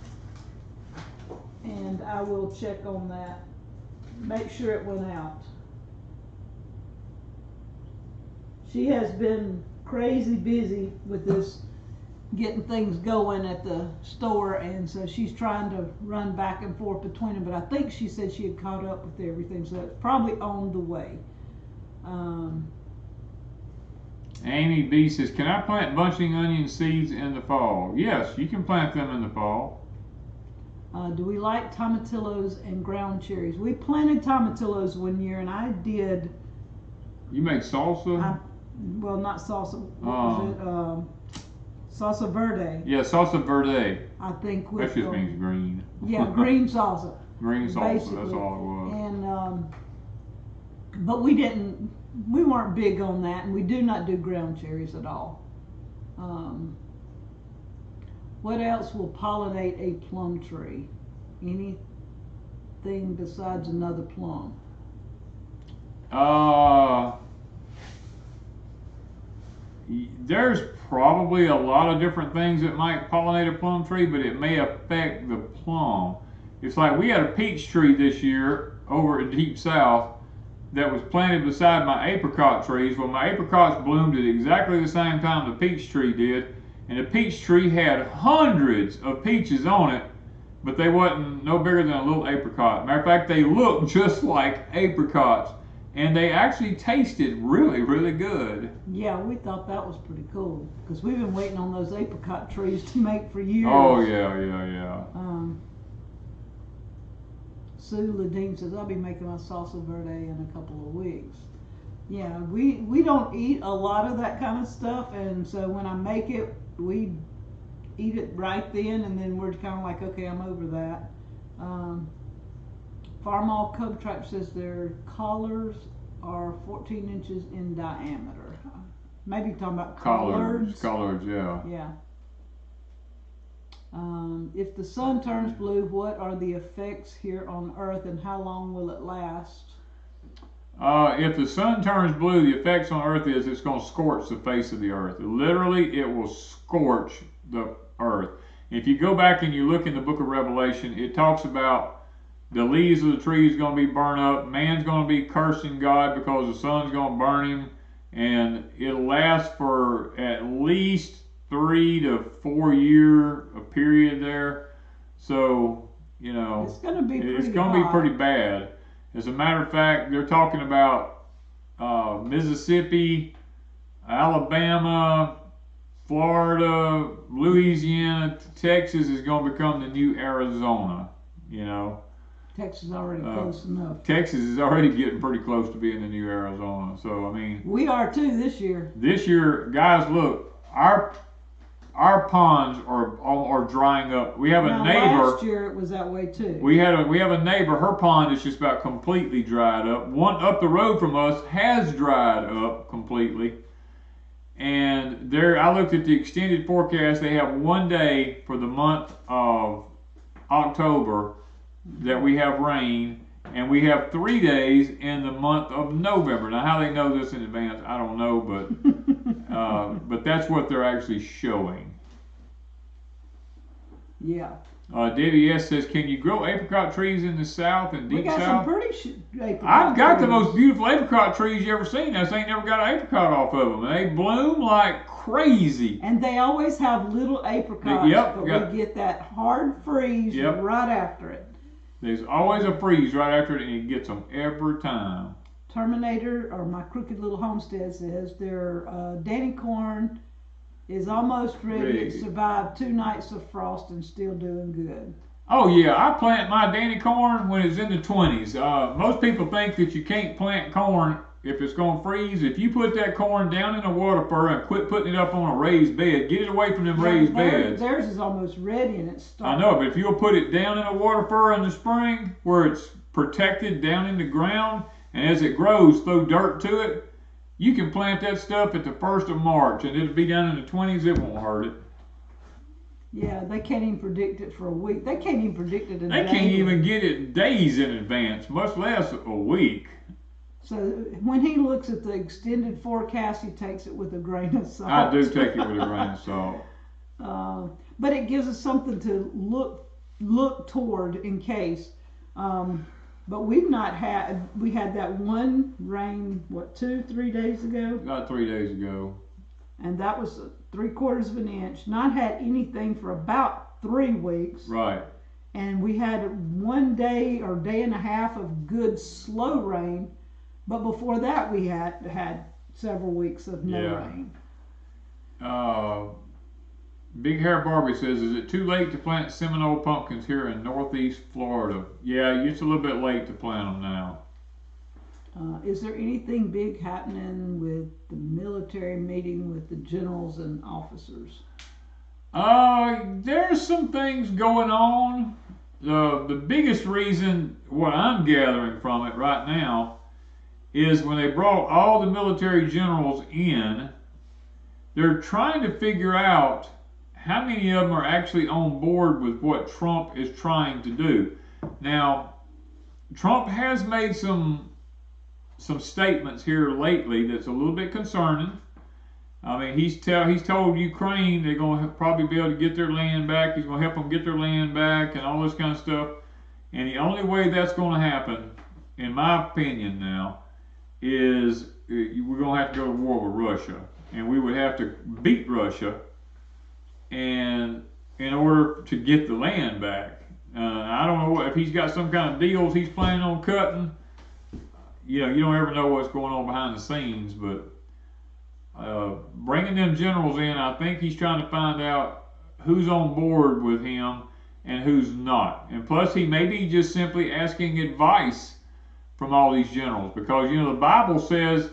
and I will check on that. Make sure it went out. She has been crazy busy with this, getting things going at the store, and so she's trying to run back and forth between them, but I think she said she had caught up with everything, so it's probably on the way. Amy B says, can I plant bunching onion seeds in the fall? Yes, you can plant them in the fall. Do we like tomatillos and ground cherries? We planted tomatillos one year, and I did. You make salsa? Well, not salsa. What was it? Salsa verde. Yeah, salsa verde. I think with. That just means green. Yeah, green salsa. Green salsa, basically. that's all it was. And but we weren't big on that, and we do not do ground cherries at all. What else will pollinate a plum tree? Anything besides another plum? There's probably a lot of different things that might pollinate a plum tree, but it may affect the plum. It's like we had a peach tree this year over in Deep South that was planted beside my apricot trees. Well, my apricots bloomed at exactly the same time the peach tree did, and the peach tree had hundreds of peaches on it, but they wasn't no bigger than a little apricot. Matter of fact, they looked just like apricots, and they actually tasted really, really good. Yeah, we thought that was pretty cool, because we've been waiting on those apricot trees to make for years. Oh, yeah. Sue Ladine says, I'll be making my salsa verde in a couple of weeks. Yeah, we don't eat a lot of that kind of stuff, and so when I make it, we eat it right then, and then we're kind of like, okay, I'm over that. Farmall Cub Trap says their collars are 14 inches in diameter. Maybe talking about collards. Collards, yeah. Yeah. If the sun turns blue, what are the effects here on Earth, and how long will it last? If the sun turns blue, the effects on Earth is it's going to scorch the face of the Earth. Literally, it will scorch the Earth. If you go back and you look in the book of Revelation, it talks about the leaves of the trees going to be burned up. Man's going to be cursing God because the sun's going to burn him. And it'll last for at least 3 to 4 year period there. So, you know, it's going to be pretty bad. As a matter of fact, they're talking about Mississippi, Alabama, Florida, Louisiana, Texas is going to become the new Arizona, you know. Texas is already close enough. Texas is already getting pretty close to being the new Arizona. So, I mean. We are too this year. This year, guys, look, our ponds are drying up. We have a neighbor. Last year it was that way too. We have a neighbor. Her pond is just about completely dried up. One up the road from us has dried up completely. And I looked at the extended forecast. They have 1 day for the month of October that we have rain, and we have 3 days in the month of November. Now, how they know this in advance, I don't know, but that's what they're actually showing. Yeah. Debbie S says, can you grow apricot trees in the South and Deep South? We got some pretty apricot I've got trees. the most beautiful apricot trees you ever seen. I ain't never got an apricot off of them. They bloom like crazy. And they always have little apricots, but we get that hard freeze right after it. There's always a freeze right after it, and it gets them every time. Terminator, or my crooked little homestead, says their Danny corn is almost ready. It survived 2 nights of frost and still doing good. Oh yeah, I plant my Danny corn when it's in the 20s. Most people think that you can't plant corn if it's going to freeze, if you put that corn down in a water furrow and quit putting it up on a raised bed, get it away from them raised beds. Theirs is almost ready and it's starting. I know, but if you'll put it down in a water furrow in the spring where it's protected down in the ground, and as it grows, throw dirt to it, you can plant that stuff at the 1st of March and it'll be down in the 20s. It won't hurt it. Yeah, they can't even predict it for a week. They can't even predict it in They can't even get it days in advance, much less a week. So when he looks at the extended forecast, he takes it with a grain of salt. I do take it with a grain of salt. But it gives us something to look toward in case. But we had that one rain, 2-3 days ago? About 3 days ago. And that was 3/4 of an inch. Not had anything for about 3 weeks. Right. And we had 1 day or day and a half of good slow rain. But before that, we had several weeks of no rain. Big Hair Barbie says, is it too late to plant Seminole pumpkins here in Northeast Florida? Yeah, it's a little bit late to plant them now. Is there anything big happening with the military meeting with the generals and officers? There's some things going on. The biggest reason, what I'm gathering from it right now, is when they brought all the military generals in, they're trying to figure out how many of them are actually on board with what Trump is trying to do. Now, Trump has made some statements here lately that's a little bit concerning. I mean, he's told Ukraine they're going to probably be able to get their land back. He's going to help them get their land back and all this kind of stuff. And the only way that's going to happen, in my opinion now, is we're going to have to go to war with Russia. And we would have to beat Russia and in order to get the land back. I don't know if he's got some kind of deals he's planning on cutting. You don't ever know what's going on behind the scenes, but bringing them generals in, I think he's trying to find out who's on board with him and who's not. And plus, he may be just simply asking advice from all these generals, because the Bible says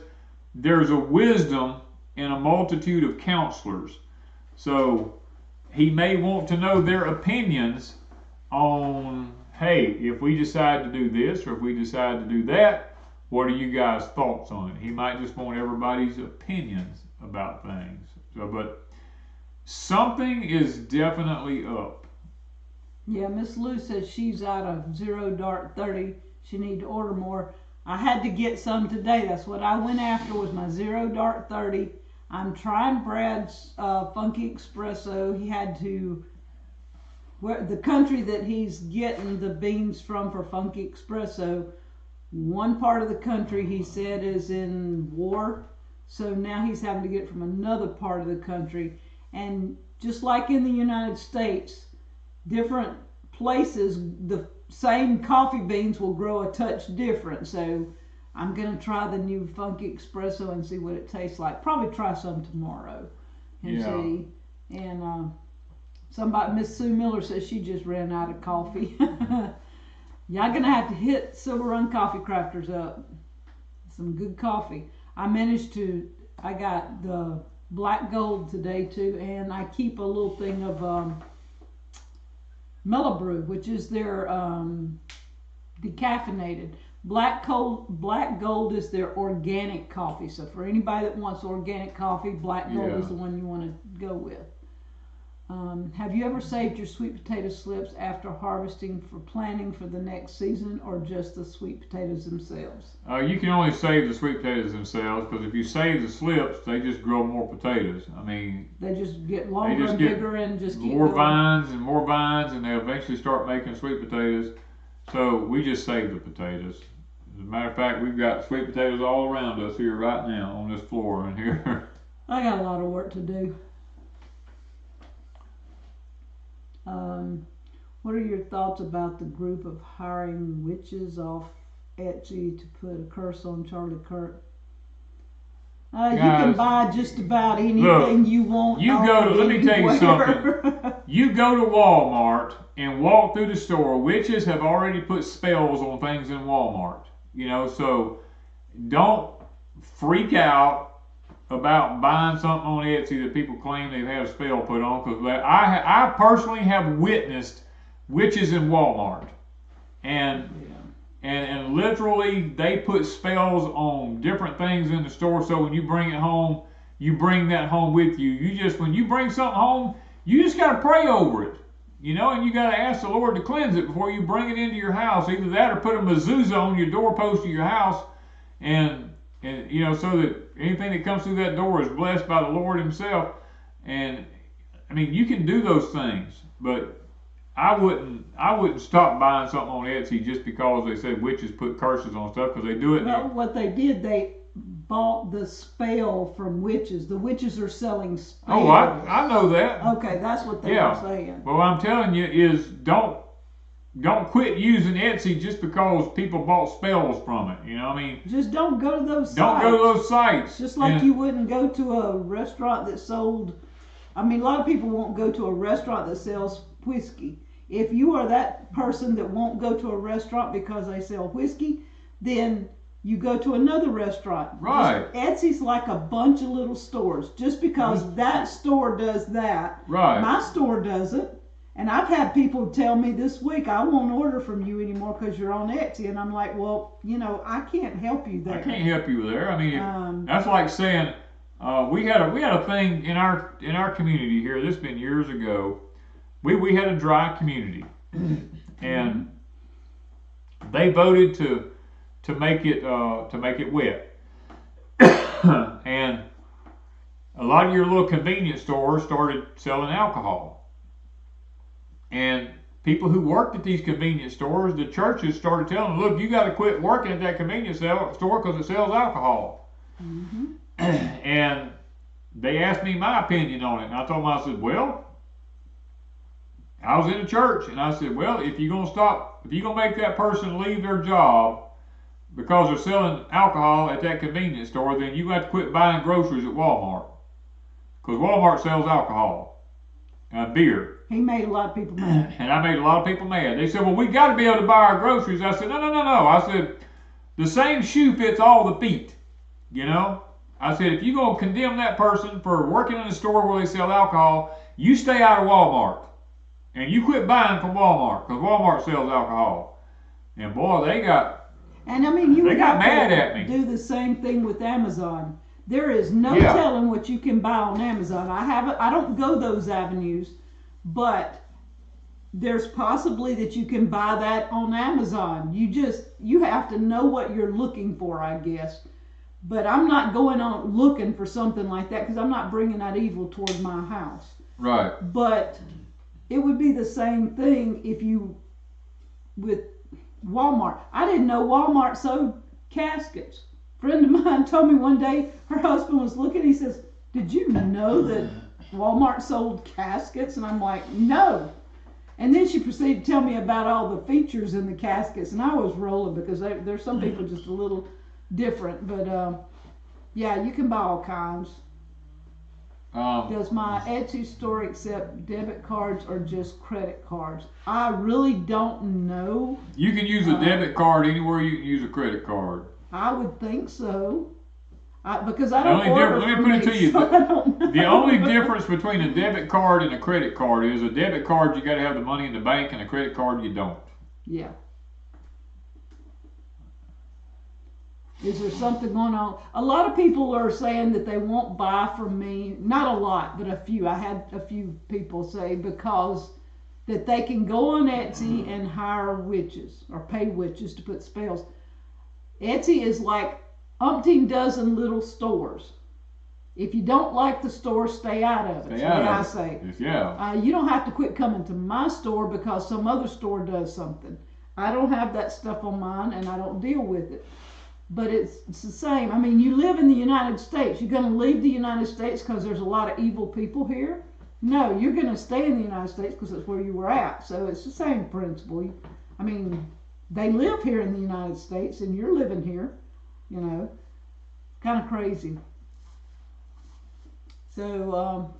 there's a wisdom in a multitude of counselors. So he may want to know their opinions on, hey, if we decide to do this or if we decide to do that, what are you guys' thoughts on it? He might just want everybody's opinions about things. So, but something is definitely up. Yeah, Miss Lou says she's out of 0 Dark 30. She needs to order more. I had to get some today. That's what I went after, was my 0 Dark 30. I'm trying Brad's Funky Espresso. He had to, the country that he's getting the beans from for Funky Espresso, one part of the country he said is in war, so now he's having to get it from another part of the country. And just like in the United States, different places, the same coffee beans will grow a touch different. So I'm going to try the new Funky Espresso and see what it tastes like. Probably try some tomorrow and see. And somebody, Miss Sue Miller, says she just ran out of coffee. Y'all going to have to hit Silver Run Coffee Crafters up. Some good coffee. I got the Black Gold today too, and I keep a little thing of Mellow Brew, which is their decaffeinated. Black Gold is their organic coffee. So for anybody that wants organic coffee, Black Gold is the one you want to go with. Have you ever saved your sweet potato slips after harvesting for planting for the next season, or just the sweet potatoes themselves? You can only save the sweet potatoes themselves, because if you save the slips, they just grow more potatoes. I mean, they just get longer and bigger and just keep more vines and more vines, and they'll eventually start making sweet potatoes. So we just save the potatoes. As a matter of fact, we've got sweet potatoes all around us here right now on this floor in here. I got a lot of work to do. What are your thoughts about the group of hiring witches off Etsy to put a curse on Charlie Kirk? You can buy just about anything you want. Let me tell you something. You go to Walmart and walk through the store. Witches have already put spells on things in Walmart. So don't freak out about buying something on Etsy that people claim they've had a spell put on, because I personally have witnessed witches in Walmart, and literally they put spells on different things in the store. So when you bring it home, you bring that home with you. When you bring something home, you just got to pray over it, and you got to ask the Lord to cleanse it before you bring it into your house. Either that or put a mezuzah on your doorpost of your house, and so that anything that comes through that door is blessed by the Lord Himself. And I mean, you can do those things, but I wouldn't stop buying something on Etsy just because they said witches put curses on stuff, because they do it. Well, what they did, they bought the spell from witches. The witches are selling spells. Oh, I know that. Okay, that's what they were saying. Well, what I'm telling you is don't quit using Etsy just because people bought spells from it. Just don't go to those sites. Don't go to those sites. Just like you wouldn't go to a restaurant that sold. A lot of people won't go to a restaurant that sells whiskey. If you are that person that won't go to a restaurant because they sell whiskey, then you go to another restaurant. Right. Etsy's like a bunch of little stores. Just because that store does that, right, my store doesn't. And I've had people tell me this week, I won't order from you anymore because you're on Etsy. And I'm like, well, I can't help you there. I can't help you there. That's like saying, we had a thing in our community here. This has been years ago. We had a dry community, and they voted to make it wet. And a lot of your little convenience stores started selling alcohol. And people who worked at these convenience stores, the churches started telling them, look, you got to quit working at that convenience store because it sells alcohol. Mm-hmm. And they asked me my opinion on it. And I told them, I said, well, I was in a church, and I said, well, if you're going to make that person leave their job because they're selling alcohol at that convenience store, then you got to quit buying groceries at Walmart. Because Walmart sells alcohol and beer. He made a lot of people mad. And I made a lot of people mad. They said, well, we got to be able to buy our groceries. I said, no. I said, the same shoe fits all the feet. I said, if you're going to condemn that person for working in a store where they sell alcohol, you stay out of Walmart. And you quit buying from Walmart, because Walmart sells alcohol. And boy, they got mad at me. Do the same thing with Amazon. There is no telling what you can buy on Amazon. I don't go those avenues, but there's possibly that you can buy that on Amazon. You have to know what you're looking for, I guess. But I'm not going on looking for something like that, because I'm not bringing that evil toward my house. Right. But it would be the same thing with Walmart. I didn't know Walmart sold caskets. A friend of mine told me one day her husband was looking, he says, did you know that Walmart sold caskets? And I'm like, no. And then she proceeded to tell me about all the features in the caskets, and I was rolling, because there's some people just a little different. But you can buy all kinds. Does my Etsy store accept debit cards or just credit cards? I really don't know. You can use a debit card anywhere you can use a credit card. I would think so. Because I don't Let me put it to you. The only difference between a debit card and a credit card is a debit card, you got to have the money in the bank, and a credit card, you don't. Yeah. Is there something going on? A lot of people are saying that they won't buy from me. Not a lot, but a few. I had a few people say because that they can go on Etsy and hire witches or pay witches to put spells. Etsy is like umpteen dozen little stores. If you don't like the store, stay out of it. I say. Yeah. You don't have to quit coming to my store because some other store does something. I don't have that stuff on mine, and I don't deal with it. But it's the same. You live in the United States. You're going to leave the United States because there's a lot of evil people here? No, you're going to stay in the United States because that's where you were at. So it's the same principle. They live here in the United States, and you're living here. Kind of crazy. So,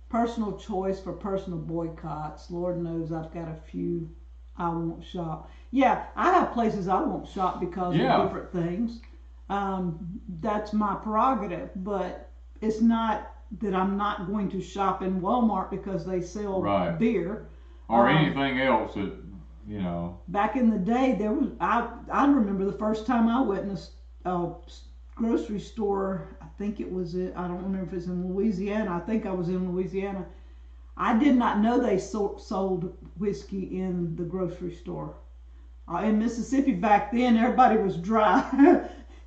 personal choice for personal boycotts. Lord knows I've got a few I won't shop. Yeah, I have places I won't shop because of different things. That's my prerogative, but it's not that I'm not going to shop in Walmart because they sell Right. beer. Or anything else that, you know. Back in the day, there was I remember the first time I went in a grocery store. I think it was I don't remember if it's in Louisiana. I think I was in Louisiana. I did not know they sold whiskey in the grocery store. In Mississippi back then, everybody was dry,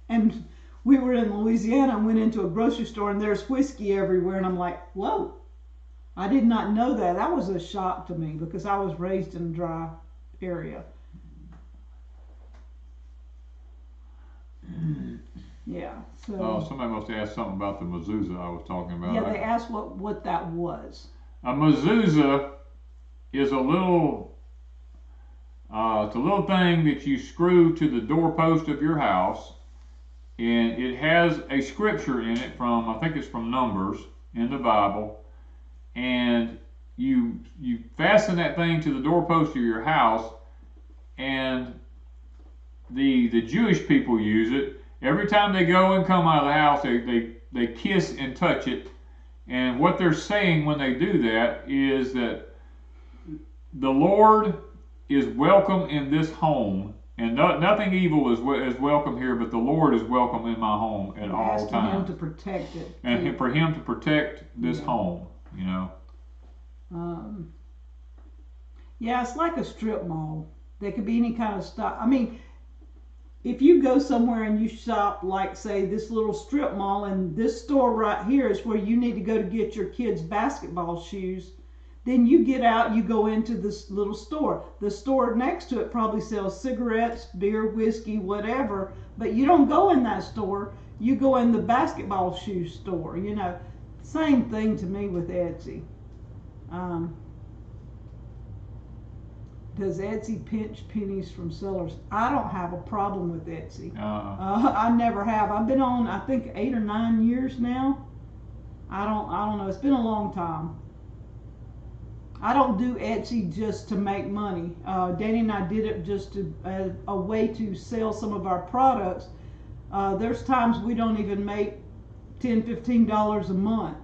and we were in Louisiana and went into a grocery store and there's whiskey everywhere, and I'm like, whoa. I did not know that. That was a shock to me because I was raised in a dry area. Yeah. So. Oh, somebody must have asked something about the mezuzah I was talking about. Yeah, they asked what that was. A mezuzah is a little, it's a little thing that you screw to the doorpost of your house, and it has a scripture in it from, I think it's from Numbers in the Bible. And you fasten that thing to the doorpost of your house, and the Jewish people use it. Every time they go and come out of the house, they kiss and touch it. And what they're saying when they do that is that the Lord is welcome in this home, and nothing evil is welcome here, but the Lord is welcome in my home at all times. Asking Him to protect it. And for Him to protect this home. You know. Yeah, it's like a strip mall. There could be any kind of stuff. I mean, if you go somewhere and you shop, like say this little strip mall, and this store right here is where you need to go to get your kids' basketball shoes, then you get out, you go into this little store. The store next to it probably sells cigarettes, beer, whiskey, whatever, but you don't go in that store. You go in the basketball shoe store, you know. Same thing to me with Etsy. Does Etsy pinch pennies from sellers? I don't have a problem with Etsy. I never have. I've been on, I think, 8 or 9 years now. I don't know. It's been a long time. I don't do Etsy just to make money. Danny and I did it just to a way to sell some of our products. There's times we don't even make $10, $15 a month.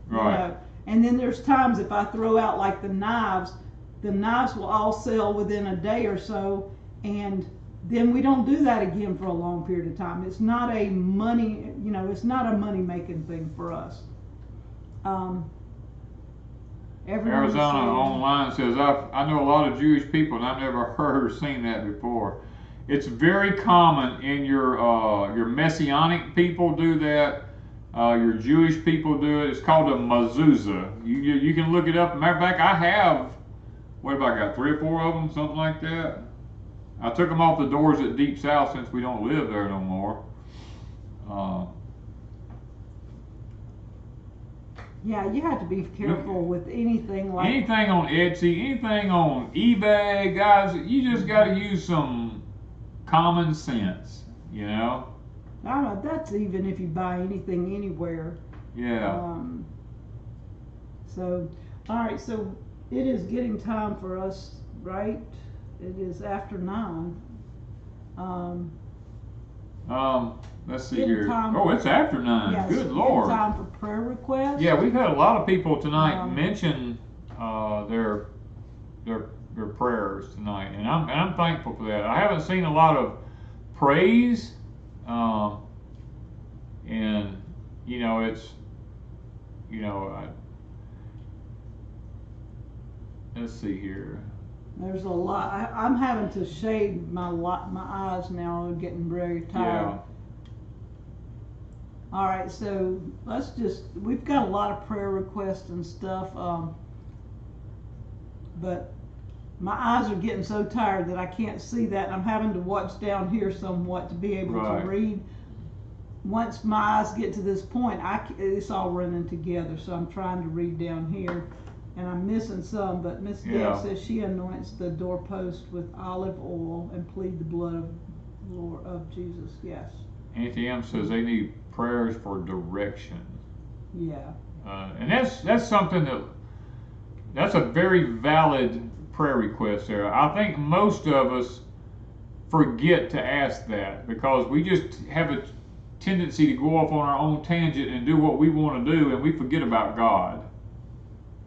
Right. You know? And then there's times if I throw out like the knives will all sell within a day or so, and then we don't do that again for a long period of time. It's not a money, you know, it's not a money making thing for us. Arizona online says, I know a lot of Jewish people, and I've never heard or seen that before. It's very common in your Messianic people do that. Your Jewish people do it. It's called a mezuzah. You can look it up. Matter of fact, I have, what have I got, 3 or 4 of them, something like that. I took them off the doors at Deep South since we don't live there no more. Yeah, you have to be careful with anything like... Anything on Etsy, anything on eBay, guys, you just got to use some common sense, you know? That's even if you buy anything anywhere. Yeah. So, all right, so it is getting time for us, right? It is after 9. Let's see here. Oh, it's after 9. Yeah, Good Lord. Time for prayer requests. Yeah, we've had a lot of people tonight mention their prayers tonight, and I'm thankful for that. I haven't seen a lot of praise, and you know it's, you know, let's see here. There's a lot. I'm having to shade my eyes now. I'm getting very tired. Yeah. All right, so we've got a lot of prayer requests and stuff, but my eyes are getting so tired that I can't see that, and I'm having to watch down here somewhat to be able to read. Once my eyes get to this point, it's all running together, so I'm trying to read down here, and I'm missing some, but Miss Deb says she anoints the doorpost with olive oil and plead the blood of Jesus. Yes. Auntie M says they need prayers for direction. Yeah. And that's something that's a very valid prayer request there. I think most of us forget to ask that because we just have tendency to go off on our own tangent and do what we want to do, and we forget about God.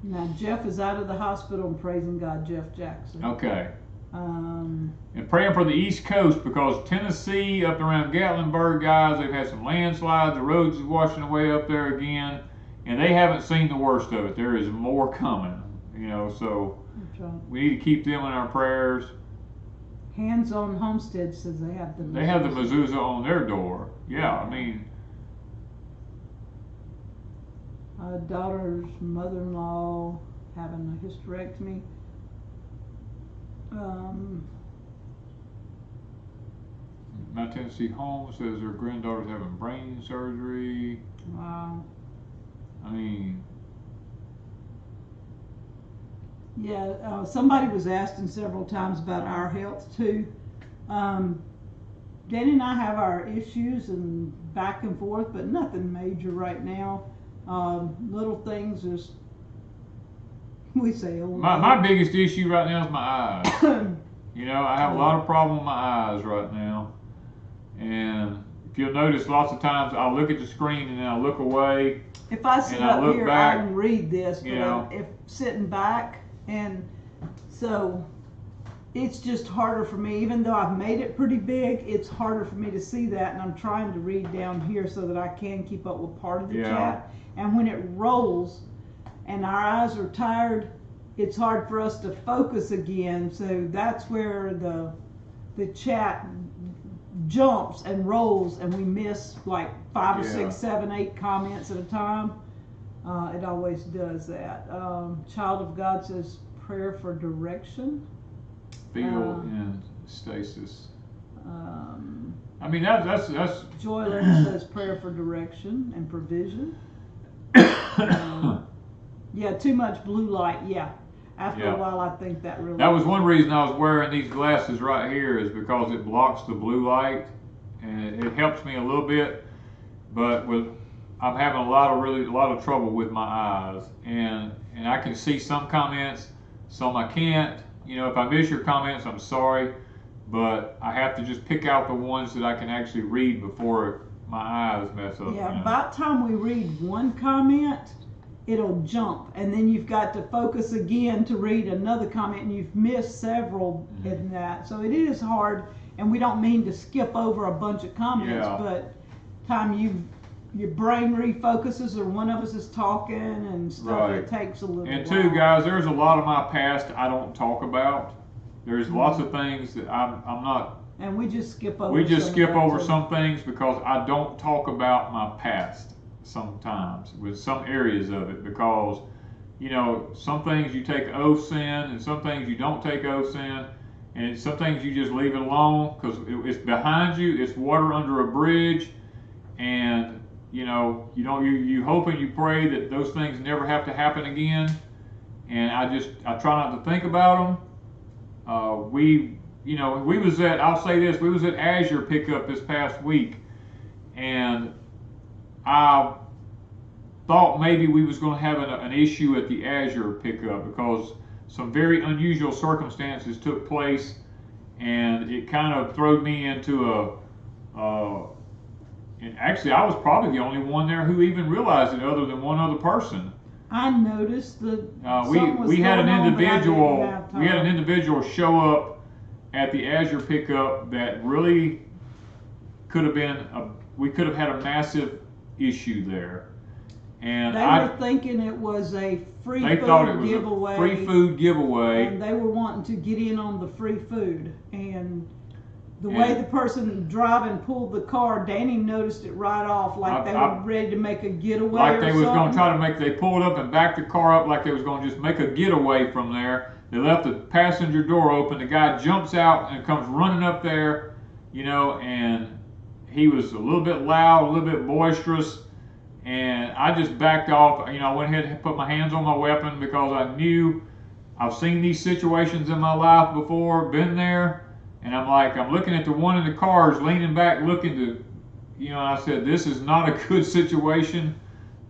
Now Jeff is out of the hospital, and praising God, Jeff Jackson. Okay. And praying for the East Coast, because Tennessee, up around Gatlinburg, guys, they've had some landslides. The roads is washing away up there again, and they haven't seen the worst of it. There is more coming, you know. So we need to keep them in our prayers. Hands on Homestead says they have the mezuzah. They have the mezuzah on their door. Yeah, I mean. Daughter's mother-in-law having a hysterectomy. My Tennessee home says their granddaughter's having brain surgery. Wow. I mean. Yeah, somebody was asking several times about our health too. Danny and I have our issues and back and forth, but nothing major right now. Little things just, we say old. My biggest issue right now is my eyes. You know, I have a lot of problem with my eyes right now. And if you'll notice, lots of times I'll look at the screen and then I'll look away. If I sit up here, I can read this, but if sitting back, and so it's just harder for me, even though I've made it pretty big, it's harder for me to see that, and I'm trying to read down here so that I can keep up with part of the chat. And when it rolls and our eyes are tired, it's hard for us to focus again. So that's where the chat jumps and rolls, and we miss like 5 or 6, 7, 8 comments at a time. It always does that. Child of God says prayer for direction. Feel in stasis. I mean, that's. Joyland says prayer for direction and provision. Yeah, too much blue light. Yeah, after a while, I think that really. That was one reason I was wearing these glasses right here, is because it blocks the blue light, and it helps me a little bit. But I'm having a lot of trouble with my eyes, and I can see some comments, some I can't. You know, if I miss your comments, I'm sorry, but I have to just pick out the ones that I can actually read before my eyes mess up. Yeah, by the time we read one comment, it'll jump, and then you've got to focus again to read another comment, and you've missed several in that. So it is hard, and we don't mean to skip over a bunch of comments, but time your brain refocuses, or one of us is talking and stuff, it takes a little while. And two, guys, there's a lot of my past I don't talk about. There's lots of things that I'm not. And we just skip over. We just skip over some things because I don't talk about my past sometimes with some areas of it, because, you know, some things you take oaths in and some things you don't take oaths in, and some things you just leave it alone because it's behind you. It's water under a bridge, and you hope and you pray that those things never have to happen again. And I try not to think about them. We was at, I'll say this, we was at Azure pickup this past week, and I thought maybe we was going to have an issue at the Azure pickup because some very unusual circumstances took place, and it kind of threw me into and actually I was probably the only one there who even realized it, other than one other person. I noticed that we had an individual show up at the Azure pickup that really could have been we could have had a massive issue there. And they were thinking it was a free food giveaway. Free food giveaway. And they were wanting to get in on the free food. And the way the person driving pulled the car, Danny noticed it right off, like they were ready to make a getaway. Like they was going to try to they pulled up and backed the car up like they was going to just make a getaway from there. They left the passenger door open. The guy jumps out and comes running up there, and he was a little bit loud, a little bit boisterous. And I just backed off. I went ahead and put my hands on my weapon because I knew I've seen these situations in my life before, been there. And I'm looking at the one in the cars leaning back, looking to, I said, this is not a good situation.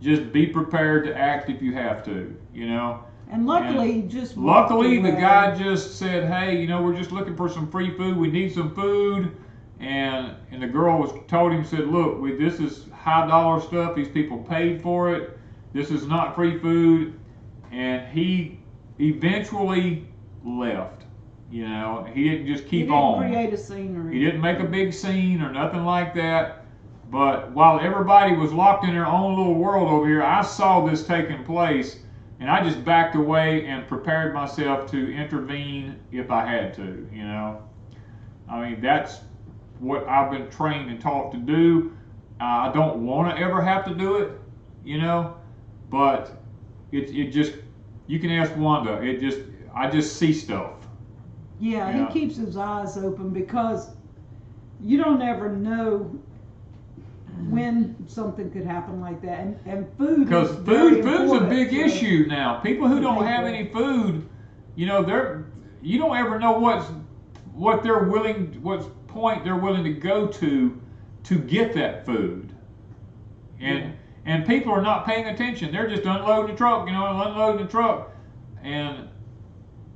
Just be prepared to act if you have to, And luckily, the guy just said, hey, we're just looking for some free food. We need some food. and the girl told him, said, look, this is high dollar stuff. These people paid for it. This is not free food. And he eventually left. You know, he didn't just keep on. He didn't create a scene. He didn't make a big scene or nothing like that. But while everybody was locked in their own little world over here, I saw this taking place, and I just backed away and prepared myself to intervene if I had to, you know. I mean, that's what I've been trained and taught to do. I don't want to ever have to do it, you know, but it just, you can ask Wanda, I just see stuff. Yeah, he keeps his eyes open because you don't ever know when something could happen like that, and food. Because food's a big issue now. People who don't have any food, you know, you don't ever know what point they're willing to go to get that food, and people are not paying attention. They're just unloading the truck, you know, unloading the truck, and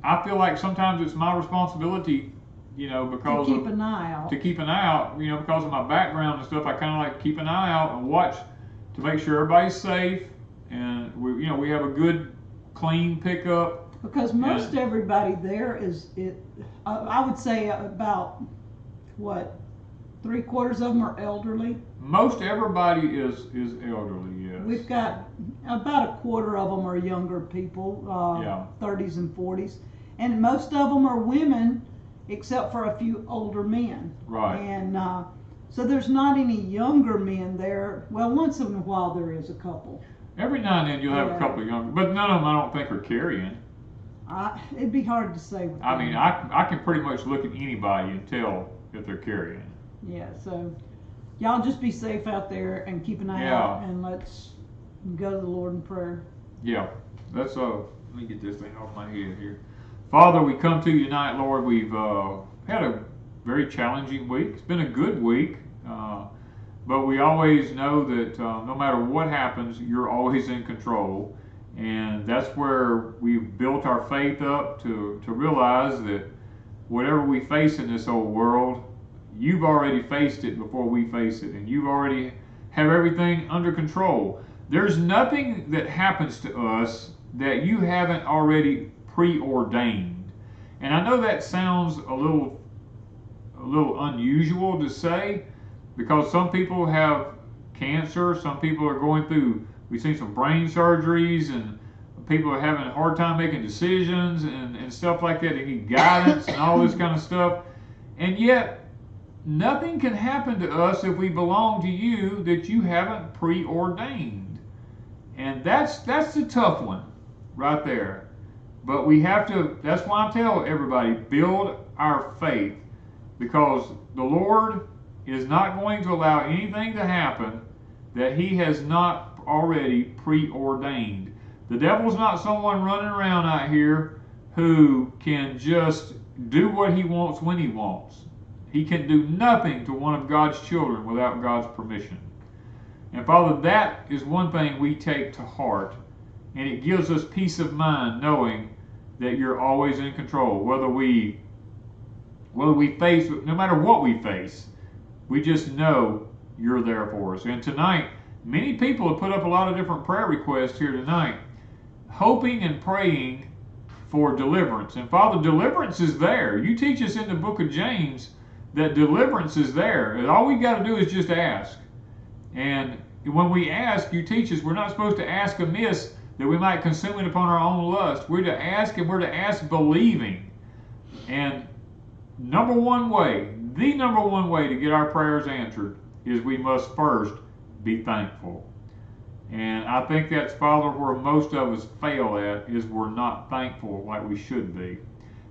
I feel like sometimes it's my responsibility, you know, because to keep an eye out, you know, because of my background and stuff. I kind of like to keep an eye out and watch to make sure everybody's safe, and we have a good, clean pickup. Because most everybody there I would say about what, 3/4 of them are elderly. Most everybody is elderly, yes. We've got about 1/4 of them are younger people, 30s and 40s, and most of them are women, except for a few older men. Right. And so there's not any younger men there. Well, once in a while there is a couple. Every now and then you'll have a couple of younger, but none of them I don't think are carrying. It'd be hard to say. I mean, I can pretty much look at anybody and tell if they're carrying. Yeah, so y'all just be safe out there and keep an eye out, and let's go to the Lord in prayer. Yeah, let me get this thing off my head here. Father, we come to you tonight, Lord. We've had a very challenging week. It's been a good week, but we always know that no matter what happens, you're always in control. And that's where we've built our faith up to realize that whatever we face in this old world, you've already faced it before we face it, and you already have everything under control. There's nothing that happens to us that you haven't already preordained. And I know that sounds a little unusual to say, because some people have cancer, some people are going through, we've seen some brain surgeries, and people are having a hard time making decisions and stuff like that. They need guidance and all this kind of stuff. And yet, nothing can happen to us if we belong to you that you haven't preordained. And that's the tough one right there. But we have to, that's why I tell everybody, build our faith, because the Lord is not going to allow anything to happen that he has not already preordained. The devil's not someone running around out here who can just do what he wants when he wants. He can do nothing to one of God's children without God's permission. And Father, that is one thing we take to heart, and it gives us peace of mind knowing that you're always in control. Whether we face, no matter what we face, we just know you're there for us. And tonight, many people have put up a lot of different prayer requests here tonight, hoping and praying for deliverance. And Father, deliverance is there. You teach us in the book of James that deliverance is there. And all we got to do is just ask. And when we ask, you teach us we're not supposed to ask amiss that we might consume it upon our own lust. We're to ask, and we're to ask believing. And the number one way to get our prayers answered is we must first be thankful. And I think that's, Father, where most of us fail at, is we're not thankful like we should be.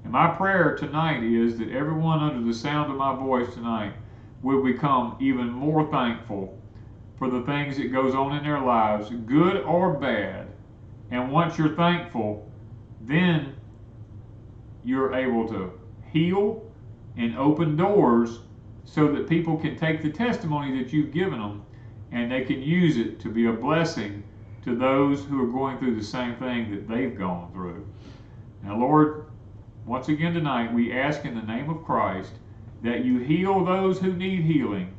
And my prayer tonight is that everyone under the sound of my voice tonight will become even more thankful for the things that goes on in their lives, good or bad. And once you're thankful, then you're able to heal and open doors so that people can take the testimony that you've given them and they can use it to be a blessing to those who are going through the same thing that they've gone through. Now, Lord, once again tonight, we ask in the name of Christ that you heal those who need healing.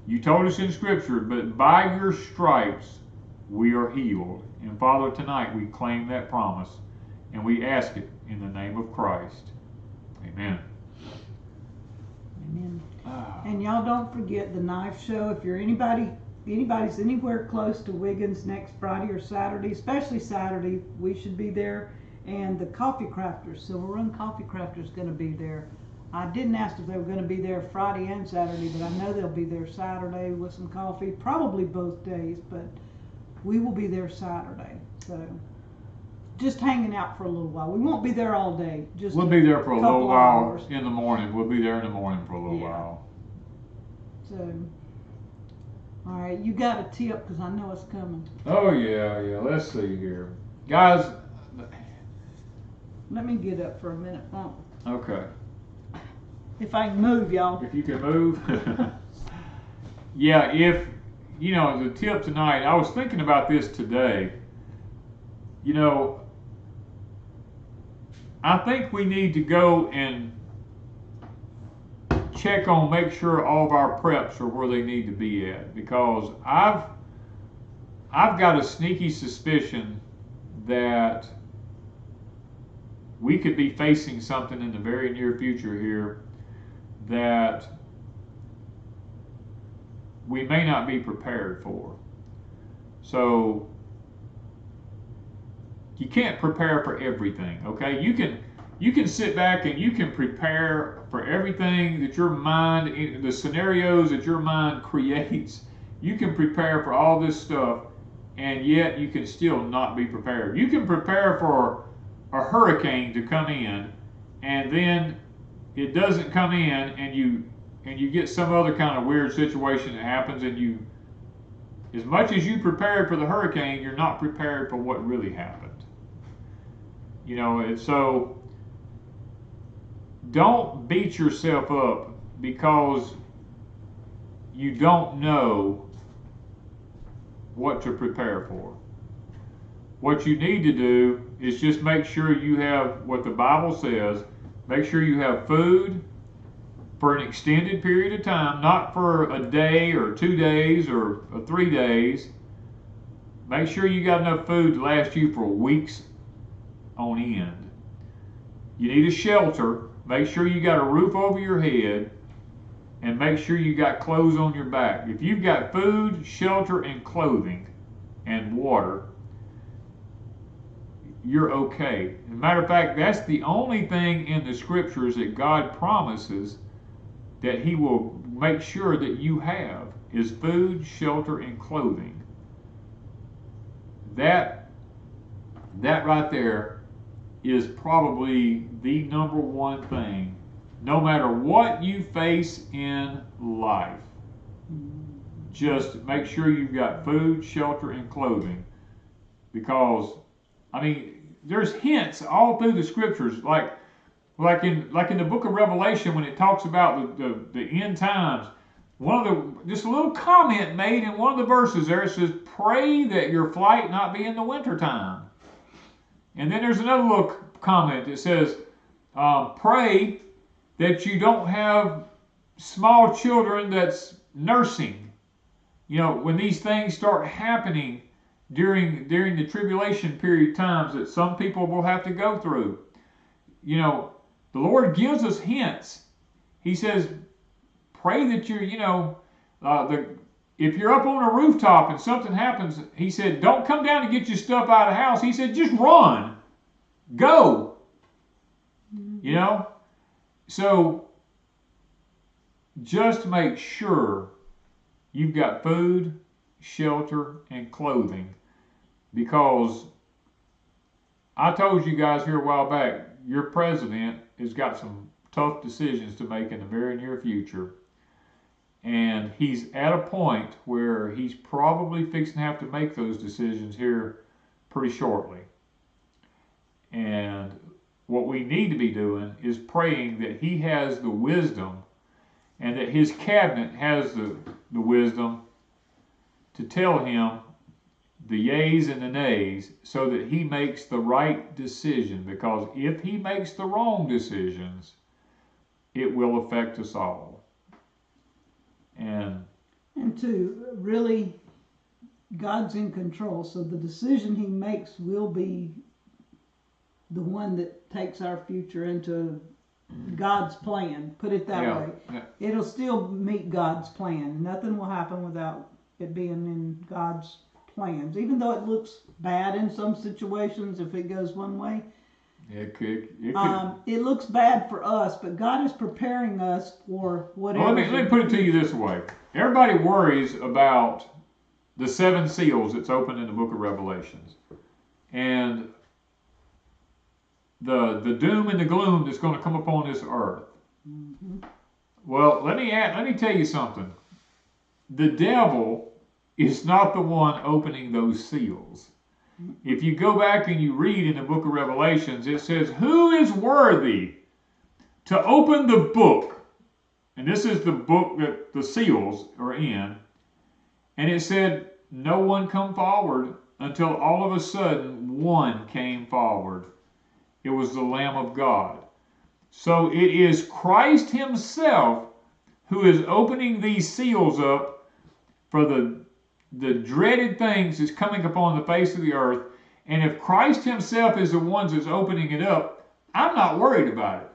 You told us in Scripture, but by your stripes we are healed. And Father, tonight we claim that promise, and we ask it in the name of Christ. Amen. Amen. And y'all don't forget the knife show. If you're anybody's anywhere close to Wiggins next Friday or Saturday, especially Saturday, we should be there. And the coffee crafters, Silver Run Coffee Crafters, going to be there. I didn't ask if they were going to be there Friday and Saturday, but I know they'll be there Saturday with some coffee, probably both days, but we will be there Saturday. So just hanging out for a little while. We won't be there all day. We'll be there for a little while hours. in the morning. We'll be there in the morning for a little while. So, all right, you got a tip because I know it's coming. Oh yeah. Let's see here, guys. Let me get up for a minute. Okay. If I can move, y'all. If you can move. Yeah, if, the tip tonight, I was thinking about this today. I think we need to go and make sure all of our preps are where they need to be at, because I've got a sneaky suspicion that we could be facing something in the very near future here that we may not be prepared for. So you can't prepare for everything, okay? You can sit back and you can prepare for everything that your mind, the scenarios that your mind creates. You can prepare for all this stuff, and yet you can still not be prepared. You can prepare for a hurricane to come in, and then it doesn't come in, and you get some other kind of weird situation that happens, and as much as you prepared for the hurricane, you're not prepared for what really happened. And so don't beat yourself up because you don't know what to prepare for. What you need to do is just make sure you have what the Bible says. Make sure you have food for an extended period of time, not for a day or 2 days or 3 days. Make sure you got enough food to last you for weeks on end. You need a shelter. Make sure you got a roof over your head, and make sure you got clothes on your back. If you've got food, shelter, and clothing and water, you're okay. As a matter of fact, that's the only thing in the scriptures that God promises that He will make sure that you have is food, shelter, and clothing. That right there is probably the number one thing, no matter what you face in life. Just make sure you've got food, shelter, and clothing, because there's hints all through the scriptures, like in the book of Revelation when it talks about the end times. Just a little comment made in one of the verses there. It says, "Pray that your flight not be in the winter time." And then there's another little comment that says, "Pray that you don't have small children that's nursing." When these things start happening during the tribulation period times that some people will have to go through. The Lord gives us hints. He says, pray that if you're up on a rooftop and something happens, He said, don't come down and get your stuff out of the house. He said, just run. Go. So just make sure you've got food, shelter, and clothing. Because I told you guys here a while back, your president has got some tough decisions to make in the very near future. And he's at a point where he's probably fixing to have to make those decisions here pretty shortly. And what we need to be doing is praying that he has the wisdom and that his cabinet has the wisdom to tell him the yays and the nays so that he makes the right decision. Because if he makes the wrong decisions, it will affect us all. And to really, God's in control, so the decision he makes will be the one that takes our future into God's plan. Put it that way. Yeah. It'll still meet God's plan. Nothing will happen without it being in God's plans. Even though it looks bad in some situations, if it goes one way, it could. It looks bad for us, but God is preparing us for whatever. Well, let me put it to you this way. Everybody worries about the 7 seals that's opened in the book of Revelations. And the doom and the gloom that's going to come upon this earth. Mm-hmm. Well, let me tell you something. The devil is not the one opening those seals. If you go back and you read in the book of Revelations, it says, "Who is worthy to open the book?" And this is the book that the seals are in. And it said, no one come forward until all of a sudden one came forward. It was the Lamb of God. So it is Christ himself who is opening these seals up for the dreaded things that's coming upon the face of the earth. And if Christ himself is the one that's opening it up, I'm not worried about it.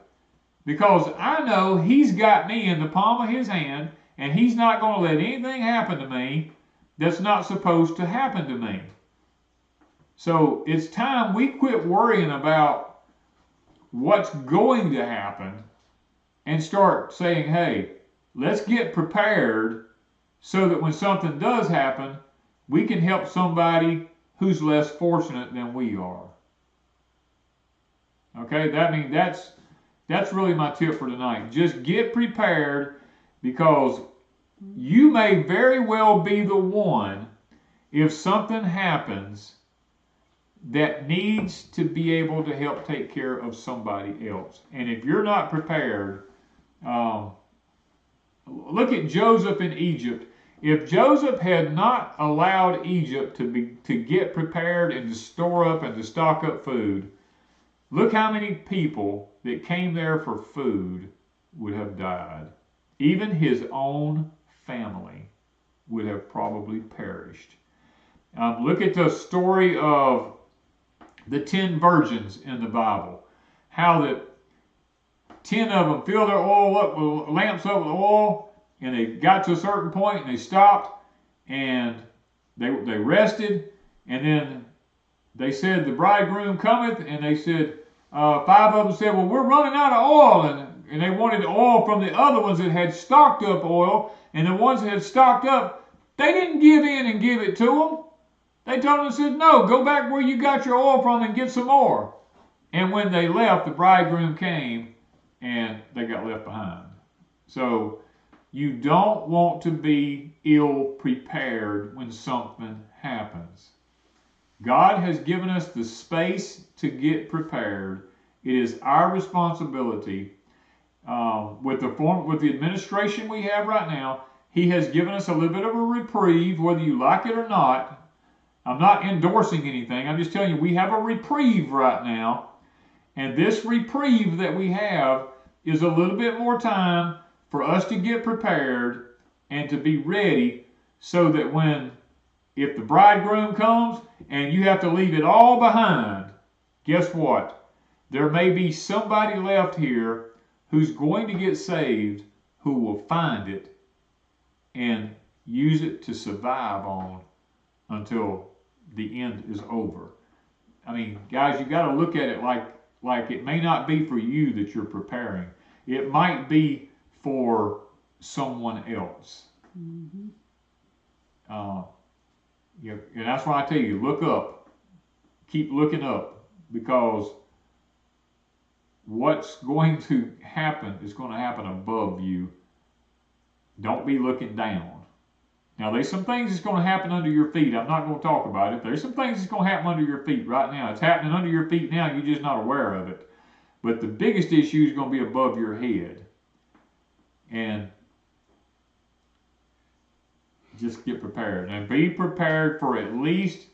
Because I know he's got me in the palm of his hand, and he's not going to let anything happen to me that's not supposed to happen to me. So it's time we quit worrying about what's going to happen and start saying, hey, let's get prepared so that when something does happen, we can help somebody who's less fortunate than we are. Okay, that's really my tip for tonight. Just get prepared, because you may very well be the one, if something happens, that needs to be able to help take care of somebody else. And if you're not prepared, look at Joseph in Egypt. If Joseph had not allowed Egypt to get prepared and to store up and to stock up food, look how many people that came there for food would have died. Even his own family would have probably perished. Look at the story of the 10 virgins in the Bible. How that 10 of them filled their oil up with lamps up with oil, and they got to a certain point and they stopped and they rested, and then they said, the bridegroom cometh, and they said, 5 of them said, well, we're running out of oil, and they wanted oil from the other ones that had stocked up oil, and the ones that had stocked up, they didn't give in and give it to them. They told them, said, no, go back where you got your oil from and get some more. And when they left, the bridegroom came and they got left behind. So you don't want to be ill prepared when something happens. God has given us the space to get prepared. It is our responsibility. With the administration we have right now, he has given us a little bit of a reprieve, whether you like it or not. I'm not endorsing anything. I'm just telling you, we have a reprieve right now. And this reprieve that we have is a little bit more time for us to get prepared and to be ready, so that if the bridegroom comes and you have to leave it all behind, guess what? There may be somebody left here who's going to get saved, who will find it and use it to survive on until the end is over. I mean, guys, you got to look at it like it may not be for you that you're preparing. It might be for someone else. Mm-hmm. And that's why I tell you, look up. Keep looking up, because what's going to happen is going to happen above you. Don't be looking down. Now, there's some things that's going to happen under your feet. I'm not going to talk about it. There's some things that's going to happen under your feet right now. It's happening under your feet now. You're just not aware of it. But the biggest issue is going to be above your head. And just get prepared. And be prepared for at least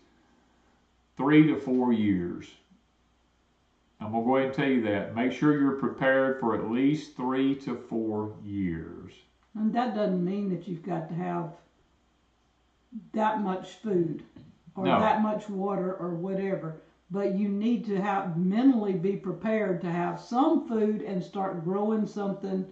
3 to 4 years. I'm going to go ahead and tell you that. Make sure you're prepared for at least 3 to 4 years. And that doesn't mean that you've got to have that much food or No. that much water or whatever. But you need to have mentally be prepared to have some food and start growing something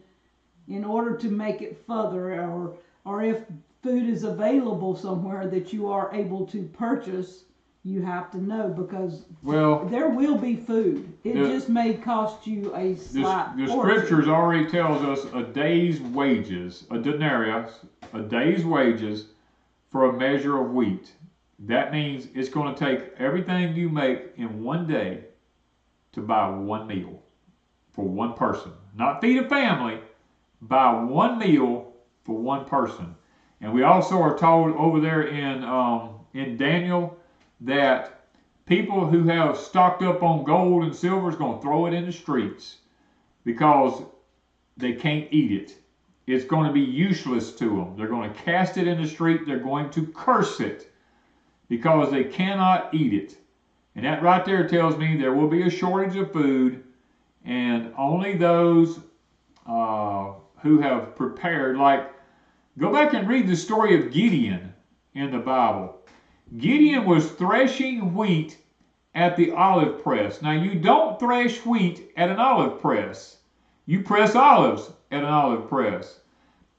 in order to make it further, or if food is available somewhere that you are able to purchase, you have to know, because there will be food. It just may cost you a slight The portion. scriptures already tells us a day's wages, a denarius, a day's wages for a measure of wheat. That means it's going to take everything you make in one day to buy one meal for one person. Not feed a family, buy one meal for one person. And we also are told over there in Daniel that people who have stocked up on gold and silver is going to throw it in the streets because they can't eat it. It's going to be useless to them. They're going to cast it in the street. They're going to curse it because they cannot eat it. And that right there tells me there will be a shortage of food, and only those who have prepared, like, go back and read the story of Gideon in the Bible. Gideon was threshing wheat at the olive press. Now, you don't thresh wheat at an olive press. You press olives at an olive press.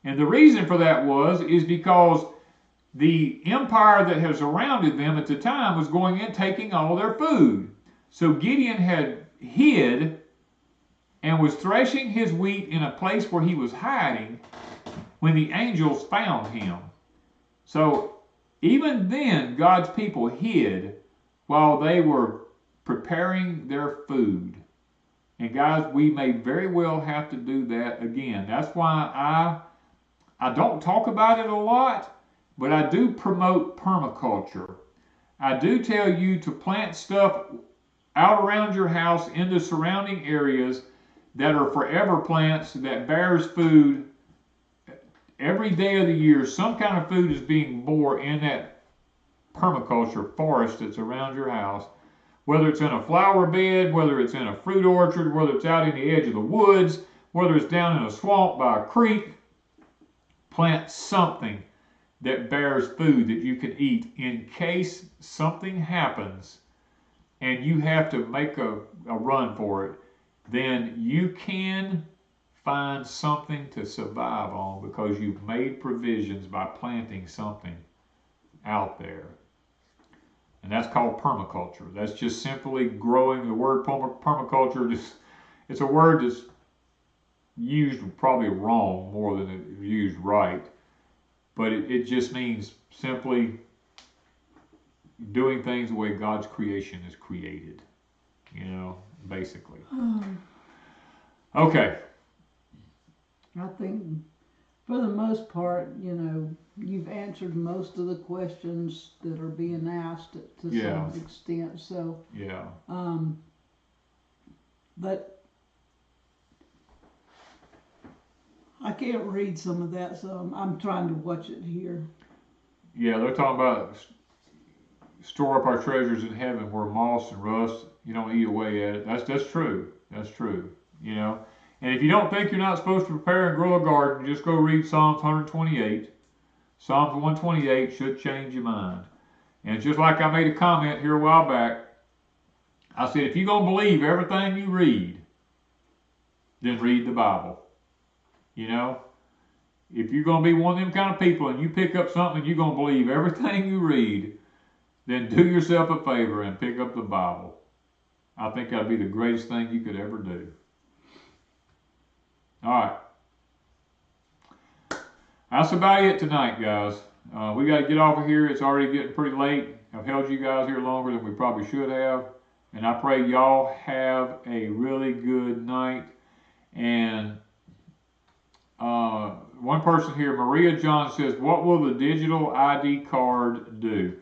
And the reason for that is because the empire that has surrounded them at the time was going in taking all their food. So Gideon had hid and was threshing his wheat in a place where he was hiding when the angels found him. So even then, God's people hid while they were preparing their food. And guys, we may very well have to do that again. That's why I don't talk about it a lot, but I do promote permaculture. I do tell you to plant stuff out around your house in the surrounding areas that are forever plants that bears food. Every day of the year, some kind of food is being born in that permaculture forest that's around your house. Whether it's in a flower bed, whether it's in a fruit orchard, whether it's out in the edge of the woods, whether it's down in a swamp by a creek, plant something that bears food that you can eat in case something happens and you have to make a run for it. Then you can find something to survive on because you've made provisions by planting something out there. And that's called permaculture. That's just simply growing. The word permaculture, it's a word that's used probably wrong more than it's used right. But it just means simply doing things the way God's creation is created. You know, basically. Okay. I think for the most part, you know, you've answered most of the questions that are being asked to some extent. So, but I can't read some of that, so I'm trying to watch it here. Yeah, they're talking about store up our treasures in heaven where moss and rust, you don't eat away at it. That's true. That's true. You know. And if you don't think you're not supposed to prepare and grow a garden, just go read Psalms 128. Psalms 128 should change your mind. And just like I made a comment here a while back, I said, if you're going to believe everything you read, then read the Bible. You know, if you're going to be one of them kind of people and you pick up something and you're going to believe everything you read, then do yourself a favor and pick up the Bible. I think that'd be the greatest thing you could ever do. All right. That's about it tonight, guys. We got to get off of here. It's already getting pretty late. I've held you guys here longer than we probably should have. And I pray y'all have a really good night. And one person here, Maria John, says, what will the digital ID card do?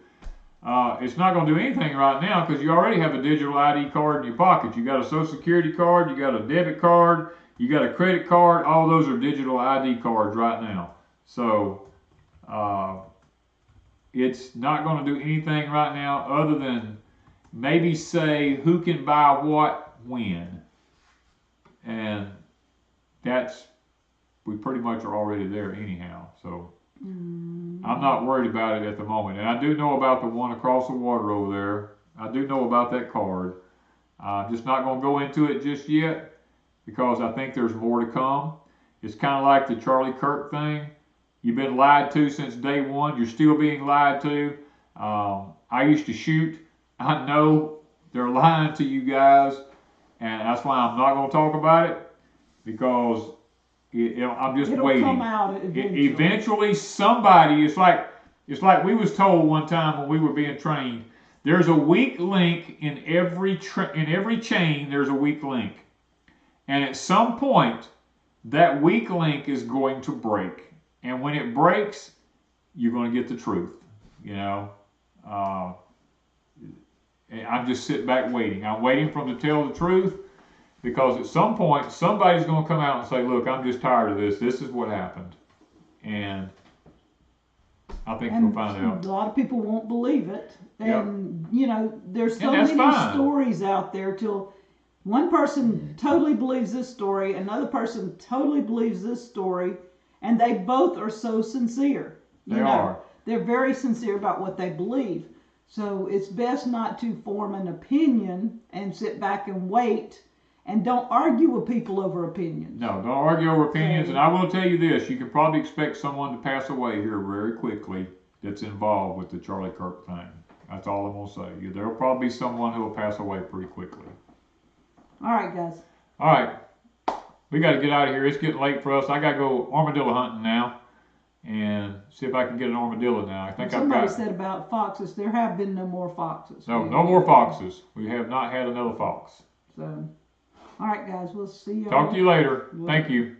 It's not going to do anything right now because you already have a digital ID card in your pocket. You got a Social Security card, you got a debit card, you got a credit card. All those are digital ID cards right now. So it's not going to do anything right now other than maybe say who can buy what when. And we pretty much are already there anyhow. So I'm not worried about it at the moment. And I do know about the one across the water over there. I do know about that card. I'm just not going to go into it just yet because I think there's more to come. It's kind of like the Charlie Kirk thing. You've been lied to since day one. You're still being lied to. I used to shoot. I know they're lying to you guys, and that's why I'm not going to talk about it because I'm just It'll waiting. Come out eventually. Eventually, somebody. It's like we was told one time when we were being trained. There's a weak link in every chain. There's a weak link, and at some point, that weak link is going to break. And when it breaks, you're going to get the truth. You know, I'm just sitting back waiting. I'm waiting for them to tell the truth because at some point somebody's going to come out and say, "Look, I'm just tired of this. This is what happened," and I think we'll find out. A lot of people won't believe it, and you know, there's so that's many fine. stories out there till one person totally believes this story, another person totally believes this story. And they both are so sincere. They are. They're very sincere about what they believe. So it's best not to form an opinion and sit back and wait. And don't argue with people over opinions. No, don't argue over opinions. And I will tell you this. You can probably expect someone to pass away here very quickly that's involved with the Charlie Kirk thing. That's all I'm going to say. There will probably be someone who will pass away pretty quickly. All right, guys. All right. We got to get out of here. It's getting late for us. I got to go armadillo hunting now and see if I can get an armadillo now. I think Somebody said about foxes, there have been no more foxes. No more foxes. We have not had another fox. So, all right, guys, we'll see you. Talk to you later. Thank you.